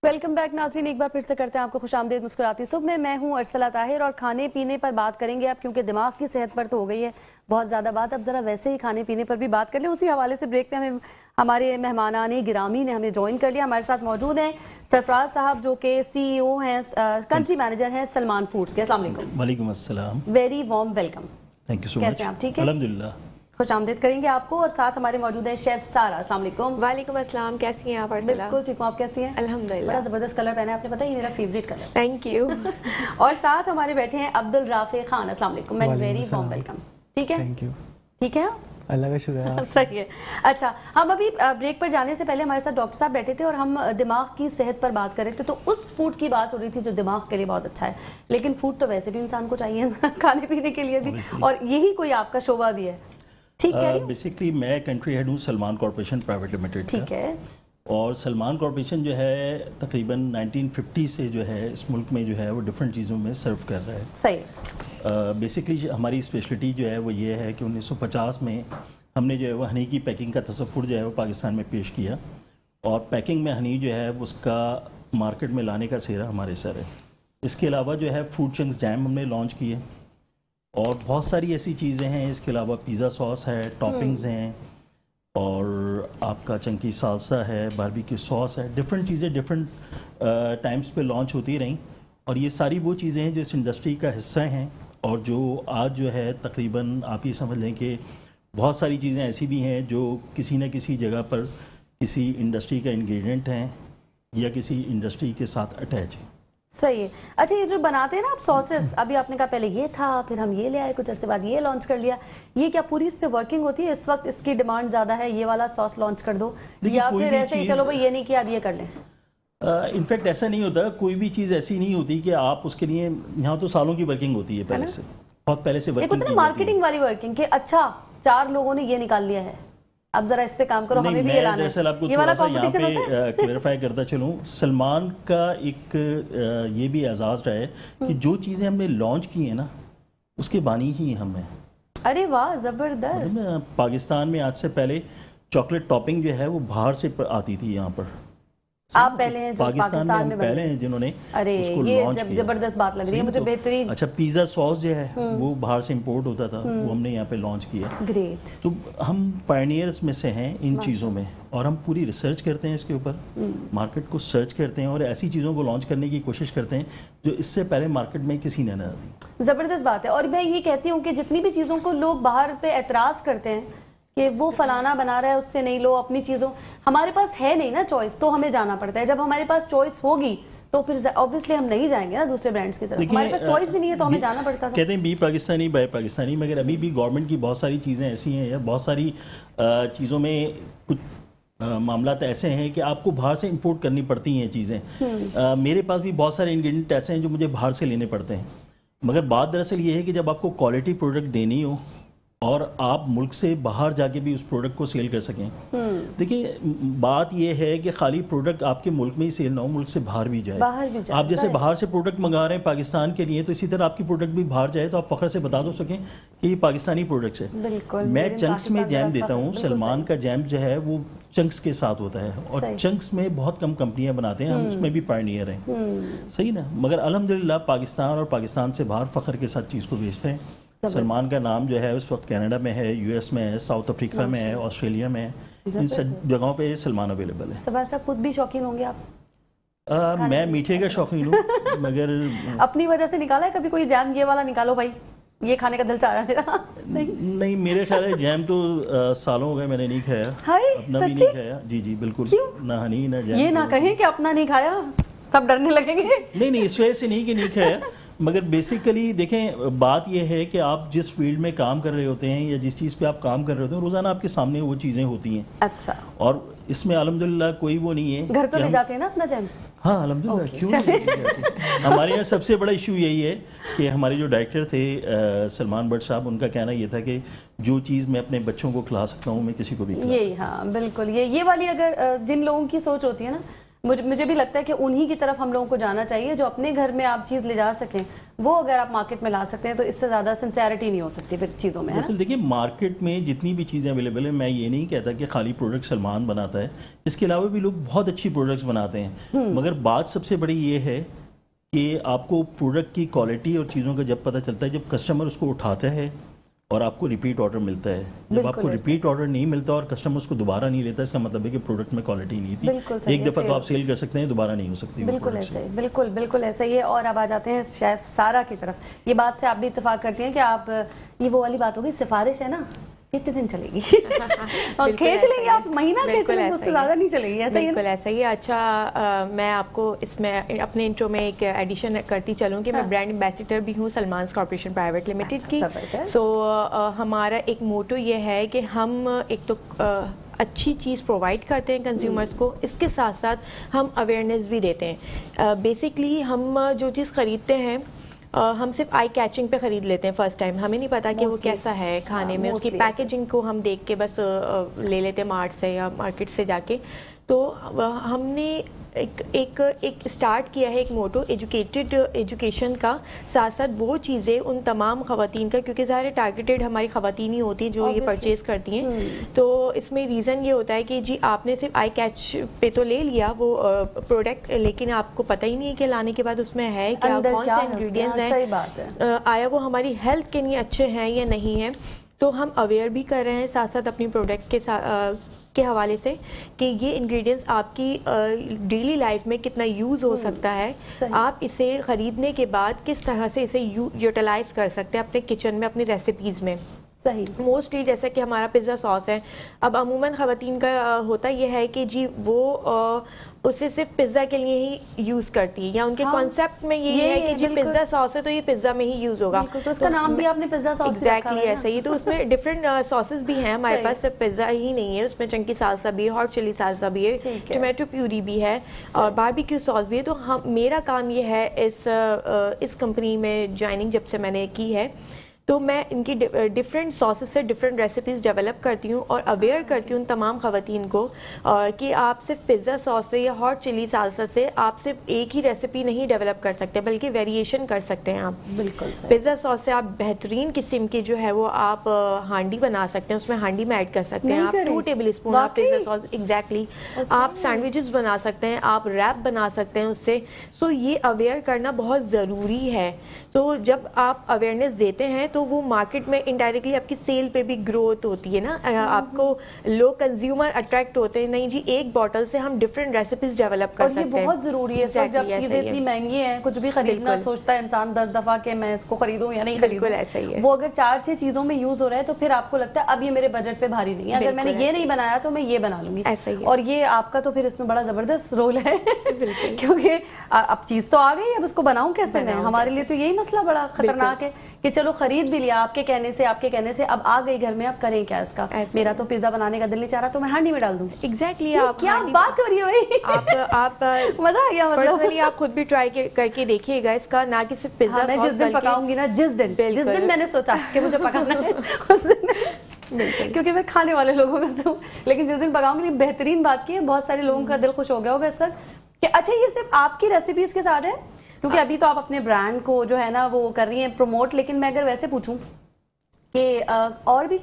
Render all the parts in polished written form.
Welcome back ناظرین، ایک بار پھر سے کرتے ہیں آپ کو خوش آمدید مسکراتی صبح میں ہوں ارسلہ طاہر اور کھانے پینے پر بات کریں گے اب، کیونکہ دماغ کی صحت پر تو ہو گئی ہے بہت زیادہ بات، اب ذرا ویسے ہی کھانے پینے پر بھی بات کر لیں۔ اسی حوالے سے بریک میں ہمارے مہمانان گرامی نے ہمیں جوائن کر لیا، ہمارے ساتھ موجود ہیں سرفراز صاحب جو کہ سی ای او ہیں، کنٹری مینیجر ہیں سلمان فوڈز کے۔ السلام علیکم۔ وعلیکم السلام۔ Very warm welcome. Thank you so much. کیسے ہیں آپ؟ ٹھیک ہے الحمدللہ۔ خوش آمدید کریں گے آپ کو، اور ساتھ ہمارے موجود ہیں شیف سارہ۔ السلام علیکم۔ وعلیکم السلام، کیسی ہیں آپ؟ بالکل ٹھیک ہوں، آپ کیسی ہیں؟ الحمدللہ۔ بڑا زبردست کلر پہنا ہے آپ نے، پتہ ہے یہ میرا فیوریٹ کلر ہے۔ Thank you. اور ساتھ ہمارے بیٹھے ہیں عبدالرافع خان۔ السلام علیکم، ویری وارم ویلکم۔ ٹھیک ہے، تھینک یو۔ ٹھیک ہے، اللہ کا شکریہ۔ صحیح ہے۔ اچھا، ہم ابھی بریک پر جانے سے پہلے ہمارے ساتھ ڈاکٹر صاحب بیٹھے تھے اور ہم دماغ کی صحت پر بات کر رہے تھے، تو اس فوڈ کی بات ہو رہی تھی جو دماغ کے لیے بہت اچھا ہے، لیکن فوڈ تو ویسے بھی انسان کو چاہیے کھانے پینے کے لیے بھی، اور یہی کوئی آپ کا شعبہ بھی ہے، ٹھیک ہے؟ بیسکلی میں کنٹری ہیڈ ہوں سلمان کارپوریشن پرائیویٹ لمیٹڈ کا، ٹھیک ہے، اور سلمان کارپوریشن جو ہے تقریباً 1950 سے جو ہے اس ملک میں جو ہے وہ ڈفرینٹ چیزوں میں سرو کر رہا ہے۔ صحیح۔ بیسکلی ہماری اسپیشلٹی جو ہے وہ یہ ہے کہ 1950 میں ہم نے جو ہے وہ ہنی کی پیکنگ کا تصور جو ہے وہ پاکستان میں پیش کیا، اور پیکنگ میں ہنی جو ہے اس کا مارکیٹ میں لانے کا سہرا ہمارے سر ہے۔ اس کے علاوہ جو ہے فروٹ چنکس جیم ہم نے لانچ کیے، اور بہت ساری ایسی چیزیں ہیں، اس کے علاوہ پیزا ساس ہے، ٹاپنگز ہیں، اور آپ کا چنکی سالسا ہے، باربیکیو ساس ہے، ڈفرینٹ چیزیں ڈفرینٹ ٹائمز پہ لانچ ہوتی رہیں، اور یہ ساری وہ چیزیں ہیں جو اس انڈسٹری کا حصہ ہیں، اور جو آج جو ہے تقریباً آپ یہ سمجھ لیں کہ بہت ساری چیزیں ایسی بھی ہیں جو کسی نہ کسی جگہ پر کسی انڈسٹری کا انگریڈینٹ ہیں یا کسی انڈسٹری کے ساتھ اٹیچ ہیں۔ صحیح ہے۔ اچھا، یہ جو بناتے ہیں نا آپ ساسز، ابھی آپ نے کہا پہلے یہ تھا پھر ہم یہ لے آئے، کچھ عرصے بعد یہ لانچ کر لیا، یہ کیا پوری اس پہ ورکنگ ہوتی ہے؟ اس وقت اس کی ڈیمانڈ زیادہ ہے، یہ والا ساس لانچ کر دو، یا پھر ایسے ہی چلو بھائی یہ نہیں کیا اب یہ کر لیں؟ انفیکٹ ایسا نہیں ہوتا، کوئی بھی چیز ایسی نہیں ہوتی کہ آپ اس کے لیے، یہاں تو سالوں کی ورکنگ ہوتی ہے پہلے سے، بہت پہلے سے ورکنگ کی مارکیٹنگ والی ورکنگ کہ اچھا 4 لوگوں نے یہ نکال لیا ہے، اب ذرا اس پہ کام کرو، ہمیں بھی یہ لانا ہے، یہ والا کمپٹیشن ہوتا ہے۔ کلیئرفائی کرتا چلوں، سلمان کا ایک یہ بھی اعزاز رہا ہے کہ جو چیزیں ہم نے لانچ کی ہیں نا اس کے بانی ہی ہم ہیں۔ ارے واہ، زبردست۔ پاکستان میں آج سے پہلے چاکلیٹ ٹاپنگ جو ہے وہ باہر سے آتی تھی یہاں پر، آپ پہلے ہیں جو پاکستان میں پہلے ہیں جنہوں نے اس کو لانچ کیا۔ زبردست بات لگ رہی ہے مجھے، بہترین۔ اچھا، پیزا ساس جو ہے وہ باہر سے امپورٹ ہوتا تھا، وہ ہم نے یہاں پہ لانچ کیا۔ گریٹ۔ تو ہم پائنیئرز میں سے ہیں ان چیزوں میں، اور ہم پوری ریسرچ کرتے ہیں اس کے اوپر، مارکیٹ کو سرچ کرتے ہیں اور ایسی چیزوں کو لانچ کرنے کی کوشش کرتے ہیں جو اس سے پہلے مارکیٹ میں کسی نے نہ دی۔ زبردست بات ہے۔ اور میں یہ کہتی ہوں کہ جتنی بھی چیزوں کو لوگ باہر پہ اعتراض کرتے ہیں کہ وہ فلانا بنا رہا ہے اس سے نہیں لو، اپنی چیزوں، ہمارے پاس ہے نہیں نا چوائس، تو ہمیں جانا پڑتا ہے۔ جب ہمارے پاس چوائس ہوگی تو پھر اوبویسلی ہم نہیں جائیں گے نا دوسرے برانڈس کی طرف، ہمارے پاس چوائس ہی نہیں ہے تو ہمیں جانا پڑتا تھا۔ کہتے ہیں بی پاکستانی بائی پاکستانی، مگر ابھی بھی گورنمنٹ کی بہت ساری چیزیں ایسی ہیں یا بہت ساری چیزوں میں کچھ معاملات ایسے ہیں کہ آپ کو باہر سے امپورٹ کرنی پڑتی ہیں چیزیں۔ میرے پاس بھی بہت سارے انگریڈینٹ ایسے ہیں جو مجھے باہر سے لینے پڑتے ہیں، مگر بات دراصل یہ ہے کہ جب آپ کو کوالٹی پروڈکٹ دینی ہو اور آپ ملک سے باہر جا کے بھی اس پروڈکٹ کو سیل کر سکیں۔ دیکھیں بات یہ ہے کہ خالی پروڈکٹ آپ کے ملک میں ہی سیل نہ ہو، ملک سے باہر بھی جائے۔ آپ جیسے باہر سے پروڈکٹ منگا رہے ہیں پاکستان کے لیے، تو اسی طرح آپ کی پروڈکٹ بھی باہر جائے تو آپ فخر سے بتا دو سکیں کہ یہ پاکستانی پروڈکٹس ہے۔ میں چنکس میں جیم دیتا ہوں، سلمان کا جیم جو ہے وہ چنکس کے ساتھ ہوتا ہے، اور چنکس میں بہت کم کمپنیاں بناتے ہیں، ہم اس میں بھی پائنیئر ہیں، صحیح نا؟ مگر الحمدللہ پاکستان اور پاکستان سے باہر فخر کے ساتھ چیز کو بھیجتے ہیں۔ سلمان کا نام جو ہے اس وقت کینیڈا میں ہے، یو ایس میں ہے، ساؤتھ افریقہ میں ہے، آسٹریلیا میں ہے، ان سب جگہوں پہ سلمان اویلیبل ہے۔ سبا صاحب خود بھی شوقین ہوں گے آپ؟ میں میٹھے کا شوقین ہوں، مگر اپنی وجہ سے نکالا ہے کبھی کوئی جیم یہ والا نکالو بھائی یہ کھانے کا دل چاہ رہا ہے میرا؟ نہیں، میرے خیال ہے جیم تو سالوں ہو گئے میں نے نہیں کھایا، اپنا بھی نہیں کھایا۔ جی جی بالکل، نہ ہنی نہ جیم۔ یہ نہ کہیں کہ اپنا نہیں کھایا تب ڈرنے لگیں گے۔ نہیں، اس وجہ سے نہیں کہ نہیں کھایا، مگر بیسیکلی دیکھیں بات یہ ہے کہ آپ جس فیلڈ میں کام کر رہے ہوتے ہیں یا جس چیز پہ آپ کام کر رہے ہوتے ہیں روزانہ آپ کے سامنے وہ چیزیں ہوتی ہیں۔ اچھا، اور اس میں الحمدللہ کوئی وہ نہیں ہے۔ گھر تو لے جاتے ہیں نا اپنا جیم؟ ہاں الحمدللہ، کیوں نہیں؟ ہمارے یہاں سب سے بڑا ایشو یہی ہے کہ ہمارے جو ڈائریکٹر تھے سلمان بٹ صاحب، ان کا کہنا یہ تھا کہ جو چیز میں اپنے بچوں کو کھلا سکتا ہوں میں کسی کو بھی کھلا سکتا ہوں۔ ہاں بالکل، یہ والی اگر جن لوگوں کی سوچ ہوتی ہے نا، مجھے بھی لگتا ہے کہ انہی کی طرف ہم لوگوں کو جانا چاہیے جو اپنے گھر میں آپ چیز لے جا سکیں, وہ اگر آپ مارکیٹ میں لا سکتے ہیں تو اس سے زیادہ سنسیئرٹی نہیں ہو سکتی پھر چیزوں میں. اصل دیکھیے مارکیٹ میں جتنی بھی چیزیں اویلیبل ہیں, میں یہ نہیں کہتا کہ خالی پروڈکٹ سلمان بناتا ہے, اس کے علاوہ بھی لوگ بہت اچھی پروڈکٹس بناتے ہیں, مگر بات سب سے بڑی یہ ہے کہ آپ کو پروڈکٹ کی کوالٹی اور چیزوں کا جب پتہ چلتا ہے جب کسٹمر اس کو اٹھاتا ہے اور آپ کو ریپیٹ آرڈر ملتا ہے. جب آپ کو ریپیٹ آرڈر نہیں ملتا اور کسٹمر اس کو دوبارہ نہیں لیتا, اس کا مطلب ہے کہ پروڈکٹ میں کوالٹی نہیں تھی. ایک دفعہ تو آپ سیل کر سکتے ہیں, دوبارہ نہیں ہو سکتی. بالکل ایسے ہی, بالکل ایسا ہی ہے. اور اب آ جاتے ہیں شیف سارا کی طرف. یہ بات سے آپ بھی اتفاق کرتی ہیں کہ آپ, یہ وہ والی بات ہوگی, سفارش ہے نا, کتنے دن چلے گی اور کھینچ لیں گے آپ, مہینہ کھینچ لیں گے, اس سے زیادہ نہیں چلے گی. ایسا ہی بالکل ایسا ہی ہے. اچھا میں آپ کو اس میں اپنے انٹرو میں ایک ایڈیشن کرتی چلوں کہ میں برانڈ ایمبیسیڈر بھی ہوں سلمانز کارپوریشن پرائیویٹ لمیٹڈ کی. سو ہمارا ایک موٹو یہ ہے کہ ہم ایک تو اچھی چیز پرووائڈ کرتے ہیں کنزیومرز کو, اس کے ساتھ ساتھ ہم اویئرنیس بھی دیتے ہیں. بیسکلی ہم جو چیز خریدتے ہیں ہم صرف آئی کیچنگ پہ خرید لیتے ہیں فرسٹ ٹائم, ہمیں نہیں پتا کہ وہ کیسا ہے کھانے میں, اس کی پیکیجنگ کو ہم دیکھ کے بس لے لیتے ہیں مارٹ سے یا مارکیٹ سے جا کے. تو ہم نے ایک اسٹارٹ کیا ہے ایک موٹو ایجوکیشن کا, ساتھ ساتھ وہ چیزیں ان تمام خواتین کا, کیونکہ ظاہر ٹارگیٹڈ ہماری خواتین ہی ہوتی ہیں جو یہ پرچیز کرتی ہیں. تو اس میں ریزن یہ ہوتا ہے کہ جی آپ نے صرف آئی کیچ پہ تو لے لیا وہ پروڈکٹ, لیکن آپ کو پتہ ہی نہیں ہے کہ لانے کے بعد اس میں ہے کیا, کون سے انگریڈینٹس ہیں, آیا وہ ہماری ہیلتھ کے لیے اچھے ہیں یا نہیں ہیں. تو ہم اویئر بھی کر رہے ہیں ساتھ ساتھ اپنی پروڈکٹ کے حوالے سے کہ یہ انگریڈینٹس آپ کی ڈیلی لائف میں کتنا یوز ہو سکتا ہے, آپ اسے خریدنے کے بعد کس طرح سے اسے یوٹیلائز کر سکتے ہیں اپنے کچن میں, اپنی ریسیپیز میں. صحیح. موسٹلی جیسا کہ ہمارا پیزا ساس ہے, اب عموماً خواتین کا ہوتا یہ ہے کہ جی وہ اسے صرف پیزا کے لیے ہی یوز کرتی ہے, یا ان کے کانسیپٹ میں یہ ہے کہ جی پیزا ساس ہے تو یہ پیزا میں ہی یوز ہوگا, تو اس کا نام بھی آپ نے پیزا ساس رکھا ہے. ایگزیکٹلی ایسا ہی. تو اس میں ڈفرینٹ ساسز بھی ہیں ہمارے پاس, صرف پیزا ہی نہیں ہے, اس میں چنکی سالسا بھی ہے, ہاٹ چلی سالسا بھی ہے, ٹومیٹو پیوری بھی ہے, اور باربیکیو ساس بھی ہے. تو میرا کام یہ ہے اس کمپنی میں جوائننگ جب سے میں نے کی ہے, تو میں ان کی ڈفرینٹ ساسز سے ڈفرینٹ ریسیپیز ڈیولپ کرتی ہوں اور اویئر کرتی ہوں تمام خواتین کو کہ آپ صرف پیزا ساس سے یا ہاٹ چلی سالسا سے آپ صرف ایک ہی ریسیپی نہیں ڈیولپ کر سکتے, بلکہ ویریشن کر سکتے ہیں آپ. بالکل. پیزا ساس سے آپ بہترین قسم کی جو ہے وہ آپ ہانڈی بنا سکتے ہیں, اس میں ہانڈی میں ایڈ کر سکتے ہیں آپ 2 ٹیبل اسپون آپ پیزا ساس. ایگزیکٹلی. آپ سینڈوچز بنا سکتے ہیں, آپ ریپ بنا سکتے ہیں اس سے. سو یہ اویئر کرنا بہت ضروری ہے. تو جب آپ اویئرنیس دیتے ہیں تو وہ مارکیٹ میں انڈائریکٹلی آپ کی سیل پہ بھی گروتھ ہوتی ہے نا, آپ کو لوگ کنزیومر اٹریکٹ ہوتے ہیں, نہیں جی ایک بوٹل سے ہم ڈفرینٹ ریسیپیز ڈیولپ کر سکتے ہیں. اور یہ بہت ضروری ہے سر, جب چیزیں اتنی مہنگی ہیں, کچھ بھی خریدنا سوچتا ہے انسان 10 دفعہ کہ میں اس کو خریدوں یا نہیں خریدوں. ایسا ہی ہے. وہ اگر 4-6 چیزوں میں یوز ہو رہا ہے تو پھر آپ کو لگتا ہے اب یہ میرے بجٹ پہ بھاری نہیں ہے, اگر میں نے یہ نہیں بنایا تو میں یہ بنا لوں گی. ایسا ہی. اور یہ آپ کا تو پھر اس میں بڑا زبردست رول ہے, کیونکہ اب چیز تو آ گئی, اب اس کو بناؤں کیسے میں. ہمارے لیے تو یہی مسئلہ بڑا خطرناک ہے کہ چلو خرید بھی لیا آپ کے کہنے سے, آپ کے کہنے سے, اب آ گئی گھر میں, اب کریں کیا اس کا. میرا تو پیزا بنانے کا دل نہیں چاہ رہا تو میں ہانڈی میں ڈال دوں. ایگزیکٹلی. کیا بات ہو رہی ہے بھائی, آپ مزہ آ گیا. پرسنلی آپ خود بھی ٹرائی کر کے دیکھیے گا اس کا, نہ کہ صرف پیزا. میں جس دن پکاؤں گی نا, جس دن میں نے سوچا کہ مجھے پکانا ہے اس دن, کیونکہ میں کھانے والے لوگوں میں سے ہوں, لیکن جس دن پکاؤں گی, بہترین بات کی ہے, بہت سارے لوگوں کا دل خوش ہو گیا ہوگا اس وقت کہ اچھا یہ صرف آپ کی ریسیپیز کے ساتھ ہے, کیونکہ ابھی تو آپ اپنے برانڈ کو جو ہے نا وہ کر رہی ہیں پروموٹ, لیکن میں اگر ویسے پوچھوں کہ اور بھی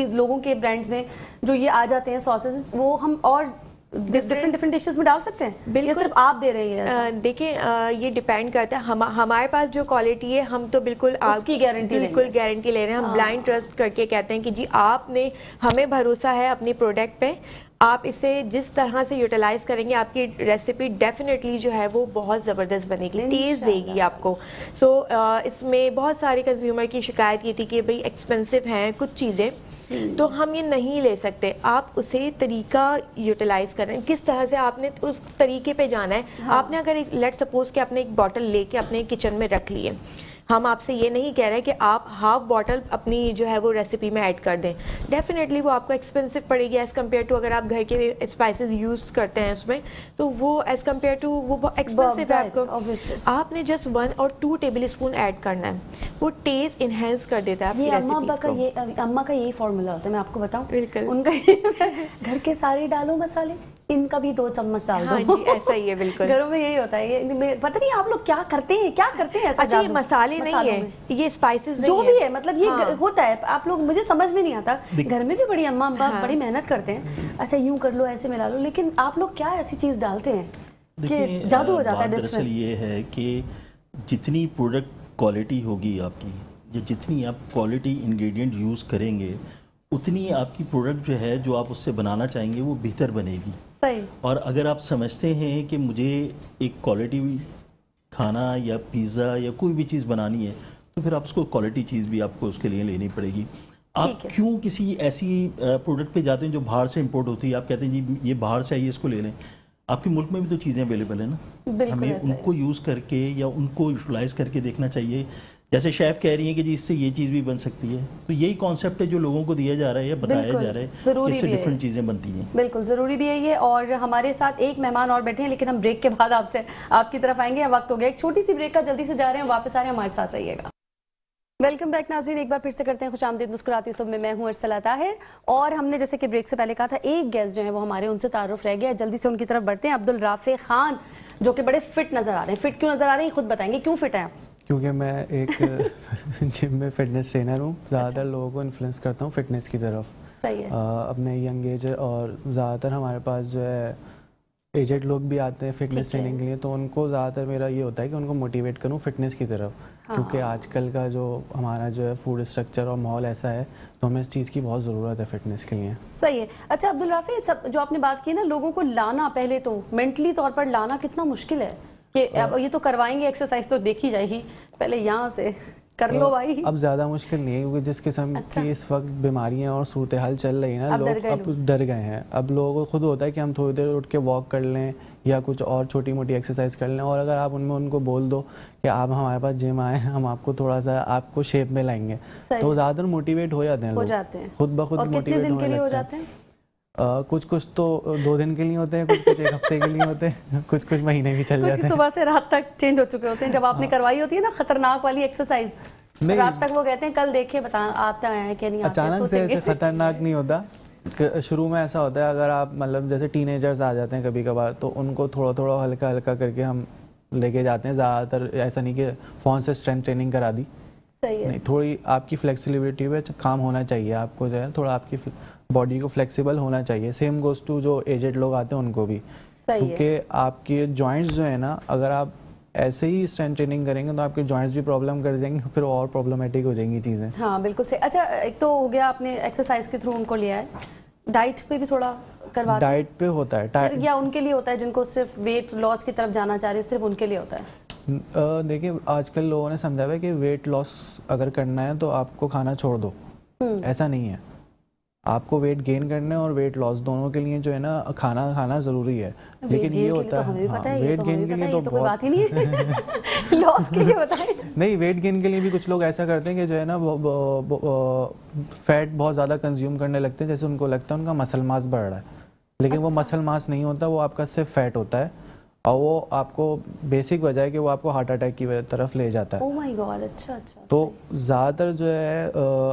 لوگوں کے برانڈز میں جو یہ آ جاتے ہیں ساسز, وہ ہم اور ڈفرینٹ ڈشز میں ڈال سکتے ہیں, بالکل صرف آپ دے رہی ہیں؟ دیکھیں یہ ڈیپینڈ کرتا ہے, ہمارے پاس جو کوالٹی ہے ہم تو بالکل اس کی گارنٹی لے رہے ہیں. ہم بلائنڈ ٹرسٹ کر کے کہتے ہیں کہ جی آپ نے, ہمیں بھروسہ ہے اپنی پروڈکٹ پہ, آپ اسے جس طرح سے یوٹیلائز کریں گے آپ کی ریسیپی ڈیفینیٹلی جو ہے وہ بہت زبردست بنے گی, ٹیسٹ دے گی آپ کو. سو اس میں بہت سارے کنزیومر کی شکایت یہ تھی کہ بھئی ایکسپینسو ہیں کچھ چیزیں, تو ہم یہ نہیں لے سکتے. آپ اسے طریقہ یوٹیلائز کریں, کس طرح سے آپ نے اس طریقے پہ جانا ہے. آپ نے اگر لیٹ سپوز کہ آپ نے ایک بوٹل لے کے اپنے کچن میں رکھ لیے, ہم آپ سے یہ نہیں کہہ رہے کہ آپ ہاف بوٹل اپنی جو ہے وہ ریسیپی میں ایڈ کر دیں. ڈیفینیٹلی وہ آپ کو ایکسپینسو پڑے گی ایز کمپیئر ٹو اگر آپ گھر کے اسپائسز یوز کرتے ہیں اس میں, تو وہ ایز کمپیئر ٹو وہ ایکسپینسو ہے آپ کو. آپ نے جسٹ 1 اور 2 ٹیبل اسپون ایڈ کرنا ہے, وہ ٹیسٹ انہینس کر دیتا ہے آپ کی ریسیپیز کو. اماں کا یہی فارمولا ہوتا ہے, میں آپ کو بتاؤں. بالکل. ان کا گھر کے سارے ڈالو مسالے, ان کا بھی 2 چمچ ڈال دو. ہاں جی ایسا ہی ہے بالکل. گھروں میں یہی ہوتا ہے. پتہ نہیں آپ لوگ کیا کرتے ہیں ایسا. اچھا یہ مسالے نہیں ہے, یہ اسپائسز جو بھی ہے, مطلب یہ ہوتا ہے. آپ لوگ, مجھے سمجھ میں نہیں آتا, گھر میں بھی بڑی اماں ابا بڑی محنت کرتے ہیں, اچھا یوں کر لو ایسے ملا لو, لیکن آپ لوگ کیا ایسی چیز ڈالتے ہیں کہ جادو ہو جاتا ہے ڈش میں. دراصل یہ ہے کہ جتنی پروڈکٹ کوالٹی ہوگی آپ کی, یا جتنی آپ کوالٹی انگریڈینٹ یوز کریں گے, اتنی آپ کی پروڈکٹ جو ہے جو آپ اس سے بنانا چاہیں گے وہ بہتر بنے گی. صحیح. اور اگر آپ سمجھتے ہیں کہ مجھے ایک کوالٹی کھانا یا پیزا یا کوئی بھی چیز بنانی ہے, تو پھر آپ اس کو کوالٹی چیز بھی آپ کو اس کے لیے لینی پڑے گی. آپ کیوں کسی ایسی پروڈکٹ پہ جاتے ہیں جو باہر سے امپورٹ ہوتی ہے, آپ کہتے ہیں جی یہ باہر سے آئی ہے اس کو لے لیں. آپ کے ملک میں بھی تو چیزیں اویلیبل ہیں نا, ہمیں ان کو یوز کر کے یا ان کو یوٹیلائز کر کے دیکھنا چاہیے. جیسے شیف کہہ رہی ہیں کہ جی اس سے یہ چیز بھی بن سکتی ہے, تو یہی کانسیپٹ ہے جو لوگوں کو دیا جا رہا ہے یا بتایا جا رہا ہے, اس سے ڈفرینٹ چیزیں بنتی ہیں. بالکل ضروری بھی ہے یہ. اور ہمارے ساتھ ایک مہمان اور بیٹھے ہیں, لیکن ہم بریک کے بعد آپ کی طرف آئیں گے. وقت ہو گیا ایک چھوٹی سی بریک کا, جلدی سے جا رہے ہیں, واپس آ رہے ہیں, ہمارے ساتھ رہیے گا. ویلکم بیک ناظرین, ایک بار پھر سے کرتے ہیں خوش آمدید مسکراتی صبح میں ہوں ارسلہ طاہر. اور ہم نے جیسے کہ بریک سے پہلے کہا تھا, ایک گیسٹ جو ہیں وہ ہمارے, ان سے تعارف رہ گیا, جلدی سے ان کی طرف بڑھتے ہیں. عبدالرافع خان, جو کہ بڑے فٹ نظر آ رہے ہیں. فٹ کیوں نظر آ رہے ہیں خود بتائیں گے, کیوں فٹ ہیں آپ؟ کیونکہ میں ایک جم میں فٹنس ٹرینر ہوں, زیادہ تر لوگوں کو انفلوئنس کرتا ہوں فٹنس کی طرف. صحیح ہے. اپنے ینگ ایج, اور زیادہ تر ہمارے پاس جو ہے ایجڈ لوگ بھی آتے ہیں فٹنس ٹریننگ کے لیے, تو ان کو زیادہ تر میرا یہ ہوتا ہے کہ ان کو موٹیویٹ کروں فٹنس کی طرف, کیونکہ آج کل کا جو ہمارا جو ہے فوڈ اسٹرکچر اور ماحول ایسا ہے, تو ہمیں اس چیز کی بہت ضرورت ہے فٹنس کے لیے. صحیح ہے. اچھا عبدالرافع, جو آپ نے بات کی نا, لوگوں کو لانا, پہلے تو مینٹلی طور پر لانا کتنا مشکل ہے کہ اب یہ تو کروائیں گے, ایکسرسائز تو دیکھی جائے گی, پہلے یہاں سے کر لو بھائی. اب زیادہ مشکل نہیں ہے, کیونکہ جس قسم کی اس وقت بیماریاں اور صورتحال چل رہی ہیں نا, لوگ اب ڈر گئے ہیں. اب لوگوں کو خود ہوتا ہے کہ ہم تھوڑی دیر اٹھ کے واک کر لیں یا کچھ اور چھوٹی موٹی ایکسرسائز کر لیں, اور اگر آپ ان کو بول دو کہ آپ ہمارے پاس جم آئے ہیں, ہم آپ کو تھوڑا سا آپ کو شیپ میں لائیں گے, تو زیادہ تر موٹیویٹ ہو جاتے ہیں لوگ, خود بخود موٹیویٹ ہونے لگتے ہیں. کچھ تو 2 دن کے لیے ہوتے ہیں, کچھ 1 ہفتے کے لیے ہوتے ہیں, کچھ مہینے بھی چل جاتے ہیں. صبح سے رات تک چینج ہو چکے ہوتے ہیں. جب آپ نے کروائی ہوتی ہے نا خطرناک والی ایکسرسائز, رات تک وہ کہتے ہیں کل دیکھیں آتا ہے کہ نہیں. اچانک سے ایسے خطرناک نہیں ہوتا. شروع میں ایسا ہوتا ہے, اگر آپ مطلب جیسے ٹین ایجرز آ جاتے ہیں کبھی کبھار, تو ان کو تھوڑا تھوڑا ہلکا ہلکا کر کے ہم لے کے جاتے ہیں. زیادہ تر ایسا نہیں کہ فون سے اسٹرینتھ ٹریننگ کرا دی, نہیں, تھوڑی آپ کی فلیکسیبلٹی پہ کام ہونا چاہیے. آپ کو جو ہے تھوڑا آپ کی باڈی کو فلیکسیبل ہونا چاہیے. سیم گوز ٹو جو ایجڈ لوگ آتے ہیں ان کو بھی, کیونکہ آپ کے جوائنٹس جو ہے نا, اگر آپ ایسے ہی اسٹرینتھ ٹریننگ کریں گے تو آپ کے جوائنٹس بھی پرابلم کر جائیں گے, پھر اور پرابلمٹک ہو جائیں گی چیزیں. ہاں بالکل صحیح. اچھا ایک تو ہو گیا, آپ نے ایکسرسائز کے تھرو ان کو لیا ہے, ڈائٹ پہ بھی تھوڑا کرواتے ہیں؟ ڈائٹ پہ ہوتا ہے, یا ان کے لیے ہوتا ہے جن کو صرف ویٹ لاس کی طرف جانا چاہ رہے ہیں, صرف ان کے لیے ہوتا ہے؟ دیکھیں آج کل لوگوں نے سمجھا ہوا ہے کہ ویٹ لاس اگر کرنا ہے تو آپ کو کھانا چھوڑ دو. ایسا نہیں ہے, آپ کو ویٹ گین کرنا ہے اور ویٹ لاس دونوں کے لیے جو ہے نا کھانا کھانا ضروری ہے. لیکن یہ ہوتا ہے ویٹ گین کے لیے تو کوئی بات ہی نہیں ہے, لاس کے لیے بتائیں. نہیں, ویٹ گین کے لیے بھی کچھ لوگ ایسا کرتے ہیں کہ جو ہے نا فیٹ بہت زیادہ کنزیوم کرنے لگتے ہیں, جیسے ان کو لگتا ہے ان کا مسل ماس بڑھ رہا ہے, لیکن وہ مسل ماس نہیں ہوتا, وہ آپ کا صرف فیٹ ہوتا ہے, اور وہ آپ کو بیسک وجہ ہے کہ وہ آپ کو ہارٹ اٹیک کی طرف لے جاتا ہے. اوہ مائی گاڈ. اچھا. تو زیادہ تر جو ہے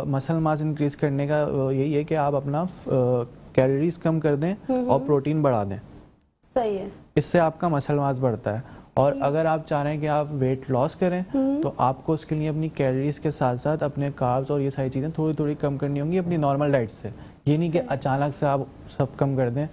مسل ماس انکریز کرنے کا یہی ہے کہ آپ اپنا کیلوریز کم کر دیں اور پروٹین بڑھا دیں. صحیح ہے. اس سے آپ کا مسل ماس بڑھتا ہے. اور اگر آپ چاہ رہے ہیں کہ آپ ویٹ لاس کریں تو آپ کو اس کے لیے اپنی کیلوریز کے ساتھ ساتھ اپنے کاربز اور یہ ساری چیزیں تھوڑی تھوڑی کم کرنی ہوں گی اپنی نارمل ڈائٹ سے. یہ نہیں کہ اچانک سے آپ سب کم کر دیں,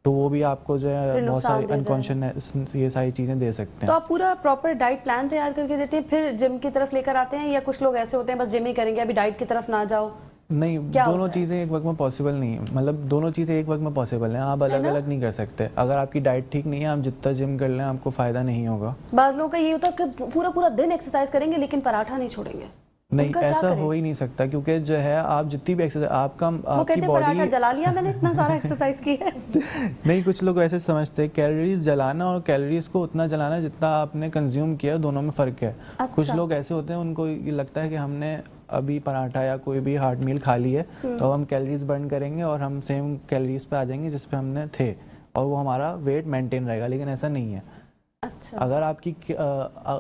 تو وہ بھی آپ کو جو ہے بہت ساری انکانشیس یہ ساری چیزیں دے سکتے ہیں. تو آپ پورا پراپر ڈائٹ پلان تیار کر کے دیتے ہیں, پھر جم کی طرف لے کر آتے ہیں, یا کچھ لوگ ایسے ہوتے ہیں بس جم ہی کریں گے, ابھی ڈائٹ کی طرف نہ جاؤ؟ نہیں, دونوں چیزیں ایک وقت میں پاسبل نہیں ہے, مطلب دونوں چیزیں ایک وقت میں پاسبل ہیں, آپ الگ الگ نہیں کر سکتے. اگر آپ کی ڈائٹ ٹھیک نہیں ہے, آپ جتنا جم کر لیں آپ کو فائدہ نہیں ہوگا. بعض لوگوں کا یہ ہوتا ہے کہ پورا دن ایکسرسائز کریں گے لیکن پراٹھا نہیں چھوڑیں گے. نہیں, ایسا ہو ہی نہیں سکتا, کیونکہ جو ہے آپ جتنی بھی ایکسرسائز آپ کی باڈی جلا لیا میں نے, اتنا سارا ایکسرسائز کی ہے. نہیں, کچھ لوگ ایسے سمجھتے ہیں کیلوریز جلانا اور کیلوریز کو اتنا جلانا جتنا آپ نے کنزیوم کیا, دونوں میں فرق ہے. کچھ لوگ ایسے ہوتے ہیں ان کو یہ لگتا ہے کہ ہم نے ابھی پراٹھا یا کوئی بھی ہارڈ میل کھا لی ہے تو ہم کیلوریز برن کریں گے اور ہم سیم کیلوریز پہ آ جائیں گے جس پہ ہم نے تھے, اور وہ ہمارا ویٹ مینٹین رہے گا. لیکن ایسا نہیں ہے. اگر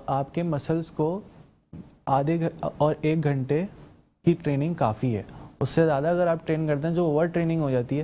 آپ کے مسلس کو آدھے اور 1 گھنٹے کی ٹریننگ کافی ہے. اس سے زیادہ اگر آپ ٹرین کرتے ہیں جو اوور ٹریننگ ہو جاتی ہے,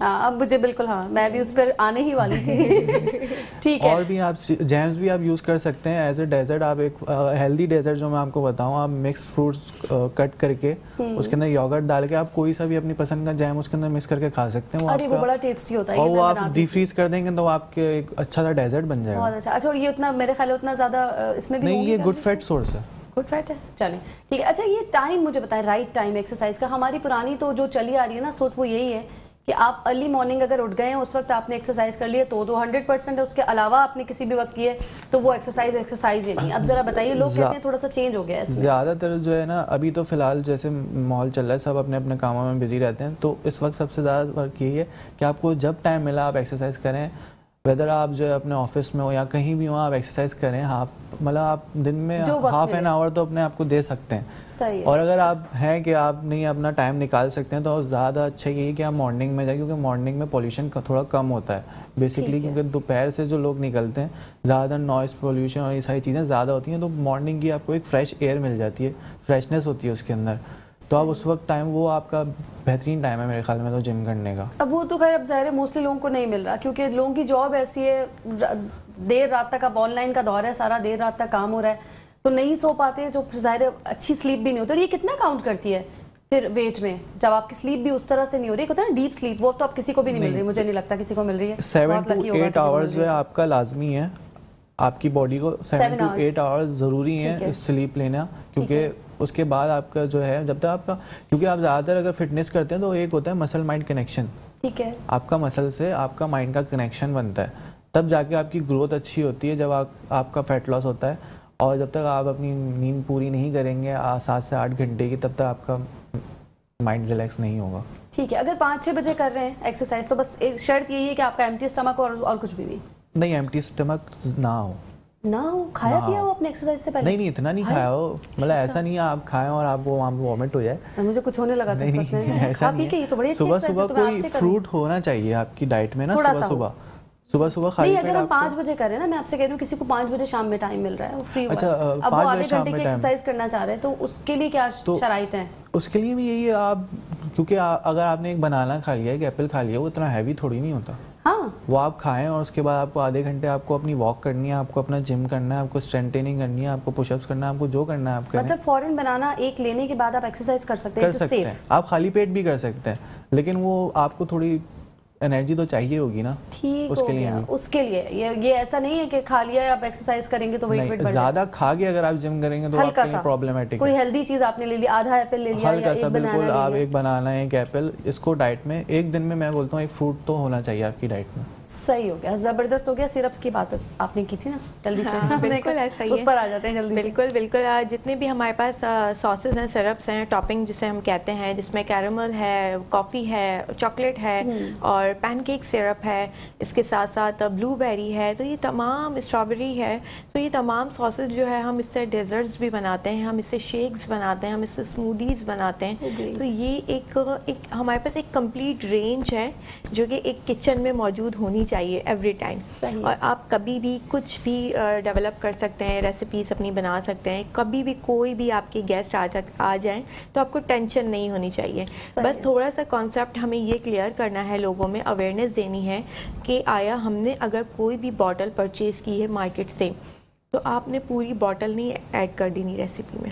اب مجھے بالکل ہاں میں بھی اس پر آنے ہی والی تھی. ٹھیک ہے. اور بھی آپ جیمز بھی آپ یوز کر سکتے ہیں ایز اے ڈیزرٹ. آپ ایک ہیلدی ڈیزرٹ جو میں آپ کو بتاؤں, آپ مکس فروٹس کٹ کر کے اس کے اندر یوگرٹ ڈال کے آپ کوئی سا بھی اپنی پسند کا جیم اس کے اندر مکس کر کے کھا سکتے ہیں. وہ بڑا ٹیسٹی ہوتا ہے, اور وہ آپ ڈی فریز کر دیں گے تو آپ کے ایک اچھا سا ڈیزرٹ بن جائے گا. بہت اچھا. اچھا, اور یہ اتنا میرے خیال اتنا زیادہ اس میں بھی نہیں, یہ گڈ فیٹ سورس ہے. گڈ فیٹ ہے. چلیں ٹھیک ہے. اچھا, یہ ٹائم مجھے بتائیں, رائٹ ٹائم ایکسرسائز کا. ہماری پرانی تو جو چلی آ رہی ہے نا سوچ, وہ یہی ہے کہ آپ ارلی مارننگ اگر اٹھ گئے ہیں اس وقت آپ نے ایکسرسائز کر لی ہے تو 100% ہے. اس کے علاوہ آپ نے کسی بھی وقت کی ہے تو وہ ایکسرسائز ہی نہیں. اب ذرا بتائیے, لوگ کہتے ہیں تھوڑا سا چینج ہو گیا ہے. زیادہ تر جو ہے نا ابھی تو فی الحال جیسے ماحول چل رہا ہے, سب اپنے اپنے کاموں میں بزی رہتے ہیں, تو اس وقت سب سے زیادہ فرق یہی ہے کہ آپ کو جب ٹائم ملا آپ ایکسرسائز کریں. ویدر آپ جو ہے اپنے آفس میں ہو یا کہیں بھی ہو, آپ ایکسرسائز کریں. مطلب آپ دن میں ہاف این آور تو اپنے آپ کو دے سکتے ہیں. اور اگر آپ ہیں کہ آپ نہیں اپنا ٹائم نکال سکتے ہیں تو زیادہ اچھا یہی کہ آپ مارننگ میں جائیں, کیونکہ مارننگ میں پولیوشن تھوڑا کم ہوتا ہے بیسکلی, کیونکہ دوپہر سے جو لوگ نکلتے ہیں زیادہ نوائز پولیوشن اور یہ ساری چیزیں زیادہ ہوتی ہیں, تو مارننگ کی آپ کو ایک فریش ایئر مل جاتی ہے, فریشنس ہوتی ہے اس کے اندر. تو اب اس وقت ٹائم وہ آپ کا بہترین ٹائم ہے میرے خیال میں تو جم کرنے کا. اب وہ تو خیر اب ظاہر ہے موسٹلی لوگوں کو نہیں مل رہا, کیونکہ لوگوں کی جاب ایسی ہے, دیر رات تک اب آن لائن کا دور ہے, سارا دیر رات تک کام ہو رہا ہے, تو نہیں سو پاتے, تو ظاہر ہے اچھی سلیپ بھی نہیں ہوتی. اور یہ کتنا کاؤنٹ کرتی ہے پھر ویٹ میں, جب آپ کی سلیپ بھی اس طرح سے نہیں ہو رہی, ہوتا ہے نا ڈیپ سلیپ, وہ تو آپ کسی کو بھی نہیں مل رہی, مجھے نہیں لگتا کسی کو مل رہی ہے. 7 to 8 آورز جو ہے آپ کا لازمی ہے, آپ کی باڈی کو 7 to 8 آورز ضروری ہیں سلیپ لینا, کیونکہ اس کے بعد آپ کا جو ہے جب تک آپ کا, کیونکہ آپ زیادہ تر اگر فٹنس کرتے ہیں تو ایک ہوتا ہے مسل مائنڈ کنیکشن. ٹھیک ہے, آپ کا مسل سے آپ کا مائنڈ کا کنیکشن بنتا ہے, تب جا کے آپ کی گروتھ اچھی ہوتی ہے, جب آپ کا فیٹ لاس ہوتا ہے. اور جب تک آپ اپنی نیند پوری نہیں کریں گے 7 سے 8 گھنٹے کی, تب تک آپ کا مائنڈ ریلیکس نہیں ہوگا. ٹھیک ہے. اگر 5-6 بجے کر رہے ہیں ایکسرسائز تو بس ایک شرط یہی ہے کہ آپ کا ایمٹی اسٹمک اور کچھ بھی نہیں, ایمٹی اسٹمک نہ ہو, کھایا پیا ہو اپنے ایکسرسائز سے پہلے؟ نہیں اتنا نہیں کھایا ہو, مطلب ایسا نہیں ہے آپ کھائیں اور آپ کو وہاں پہ وامٹ ہو جائے. مجھے کچھ ہونے لگا تھا اس وقت میں. ایسا نہیں ہے. صبح صبح کوئی فروٹ ہونا چاہیے آپ کی ڈائٹ میں نا, صبح خالی نہیں. اگر ہم 5 بجے کر رہے ہیں نا, میں آپ سے کہہ رہی ہوں کسی کو 5 بجے شام میں ٹائم مل رہا ہے, وہ فری ہوا ہے, اب وہ آدھے گھنٹے کی ایکسرسائز کرنا چاہ رہے ہیں, تو اس کے لیے کیا شرائط ہیں؟ اس کے لیے بھی یہی ہے, آپ کیونکہ اگر آپ نے ایک بنانا کھا لیا, ایک ایپل کھا لیا, وہ اتنا ہیوی تھوڑی نہیں ہوتا. ہاں, وہ آپ کھائیں اور اس کے بعد آپ کو آدھے گھنٹے آپ کو اپنی واک کرنی ہے, آپ کو اپنا جم کرنا ہے, آپ کو اسٹرینتھ ٹریننگ کرنی ہے, آپ کو پش اپس کرنا ہے, آپ کو جو کرنا ہے آپ کریں. مطلب فوراً بنانا ایک لینے کے بعد آپ ایکسرسائز کر سکتے ہیں. آپ خالی پیٹ بھی کر سکتے ہیں, لیکن وہ آپ کو تھوڑی انرجی تو چاہیے ہوگی نا. ٹھیک ہو گیا, اس کے لیے یہ ایسا نہیں ہے کہ کھا لیا آپ ایکسرسائز کریں گے تو ویٹ بڑھ جائے. زیادہ کھا کے اگر آپ جم کریں گے تو آپ کے لیے پرابلمٹک. کوئی ہیلدی چیز آپ نے لے لی, آدھا ایپل لے لیا, ہلکا سا بالکل, آپ ایک بنانا ہے, ایک ایپل, اس کو ڈائٹ میں ایک دن میں بولتا ہوں ایک فروٹ تو ہونا چاہیے آپ کی ڈائٹ میں. صحیح ہو گیا, زبردست ہو گیا. سیرپس کی بات آپ نے کی تھی نا, جلدی سے بالکل ایسا ہی ہے, اس پر آ جاتے ہیں جلدی. بالکل بالکل. جتنے بھی ہمارے پاس ساسز ہیں, سیرپس ہیں, ٹاپنگ جسے ہم کہتے ہیں, جس میں کیرمل ہے, کافی ہے, چاکلیٹ ہے اور پین کیک سیرپ ہے, اس کے ساتھ ساتھ بلو بیری ہے, تو یہ تمام, اسٹرابیری ہے, تو یہ تمام ساسز جو ہے ہم اس سے ڈیزرٹس بھی بناتے ہیں, ہم اس سے شیکس بناتے ہیں, ہم اس سے اسموڈیز بناتے ہیں. تو یہ ایک ہمارے پاس ایک کمپلیٹ رینج ہے جو کہ ایک کچن میں موجود ہونی چاہیے ایوری ٹائم. اور آپ کبھی بھی کچھ بھی ڈیولپ کر سکتے ہیں, ریسیپیز اپنی بنا سکتے ہیں, کبھی بھی کوئی بھی آپ کے گیسٹ آ جائیں تو آپ کو ٹینشن نہیں ہونی چاہیے. بس تھوڑا سا کانسیپٹ ہمیں یہ کلیئر کرنا ہے, لوگوں میں اویئرنیس دینی ہے کہ آیا ہم نے اگر کوئی بھی بوٹل پرچیز کی ہے مارکیٹ سے تو آپ نے پوری بوٹل نہیں ایڈ کر دینی ریسیپی میں.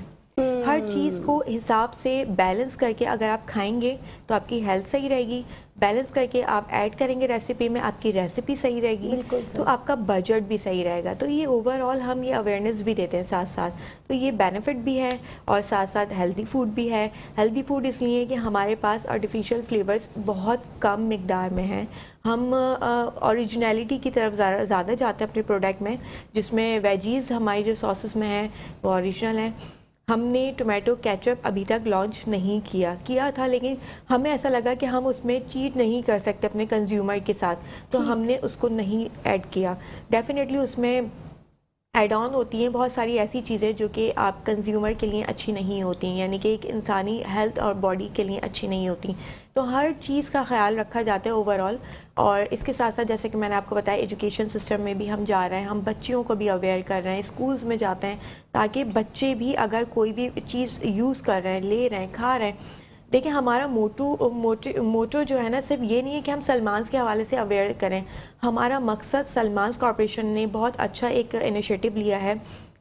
ہر چیز کو حساب سے بیلنس کر کے اگر آپ کھائیں گے تو آپ کی ہیلتھ صحیح رہے گی, بیلنس کر کے آپ ایڈ کریں گے ریسیپی میں, آپ کی ریسیپی صحیح رہے گی, تو آپ کا بجٹ بھی صحیح رہے گا. تو یہ اوور آل ہم یہ اویئرنیس بھی دیتے ہیں ساتھ ساتھ, تو یہ بینیفٹ بھی ہے اور ساتھ ساتھ ہیلدی فوڈ بھی ہے. ہیلدی فوڈ اس لیے کہ ہمارے پاس آرٹیفیشیل فلیورز بہت کم مقدار میں ہیں, ہم اوریجنیلٹی کی طرف زیادہ جاتے ہیں اپنے پروڈکٹ میں, جس میں ویجیز ہماری جو ساسز میں ہیں وہ اوریجنل ہیں. ہم نے ٹومیٹو کیچپ ابھی تک لانچ نہیں کیا تھا, لیکن ہمیں ایسا لگا کہ ہم اس میں چیٹ نہیں کر سکتے اپنے کنزیومر کے ساتھ, تو ہم نے اس کو نہیں ایڈ کیا. ڈیفینیٹلی اس میں ایڈ آن ہوتی ہیں بہت ساری ایسی چیزیں جو کہ آپ کنزیومر کے لیے اچھی نہیں ہوتی, یعنی کہ ایک انسانی ہیلتھ اور باڈی کے لیے اچھی نہیں ہوتی. تو ہر چیز کا خیال رکھا جاتا ہے اوور آل. اور اس کے ساتھ ساتھ جیسے کہ میں نے آپ کو بتایا, ایجوکیشن سسٹم میں بھی ہم جا رہے ہیں, ہم بچیوں کو بھی اویئر کر رہے ہیں, اسکولز میں جاتے ہیں, تاکہ بچے بھی اگر کوئی بھی چیز یوز کر رہے ہیں, لے رہے ہیں, کھا رہے ہیں, دیکھیں ہمارا موٹو جو ہے نا صرف یہ نہیں ہے کہ ہم سلمانس کے حوالے سے اویئر کریں. ہمارا مقصد سلمانس کارپوریشن نے بہت اچھا ایک انیشیٹو لیا ہے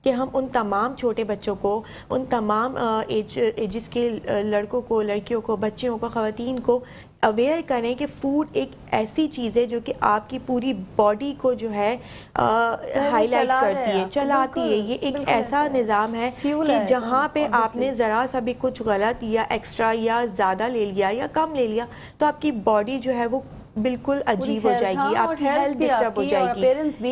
کہ ہم ان تمام چھوٹے بچوں کو, ان تمام ایجز کے لڑکوں کو, لڑکیوں کو, بچیوں کو, خواتین کو اویئر کریں کہ فوڈ ایک ایسی چیز ہے جو کہ آپ کی پوری باڈی کو جو ہے ہائی لائٹ کرتی ہے, چلاتی ہے. یہ ایک ایسا نظام ہے کہ جہاں پہ آپ نے ذرا سا بھی کچھ غلط یا ایکسٹرا یا زیادہ لے لیا یا کم لے لیا تو آپ کی باڈی جو ہے وہ بالکل عجیب ہو جائے گی, آپ کی ہیلتھ ڈسٹرب ہو جائے گی.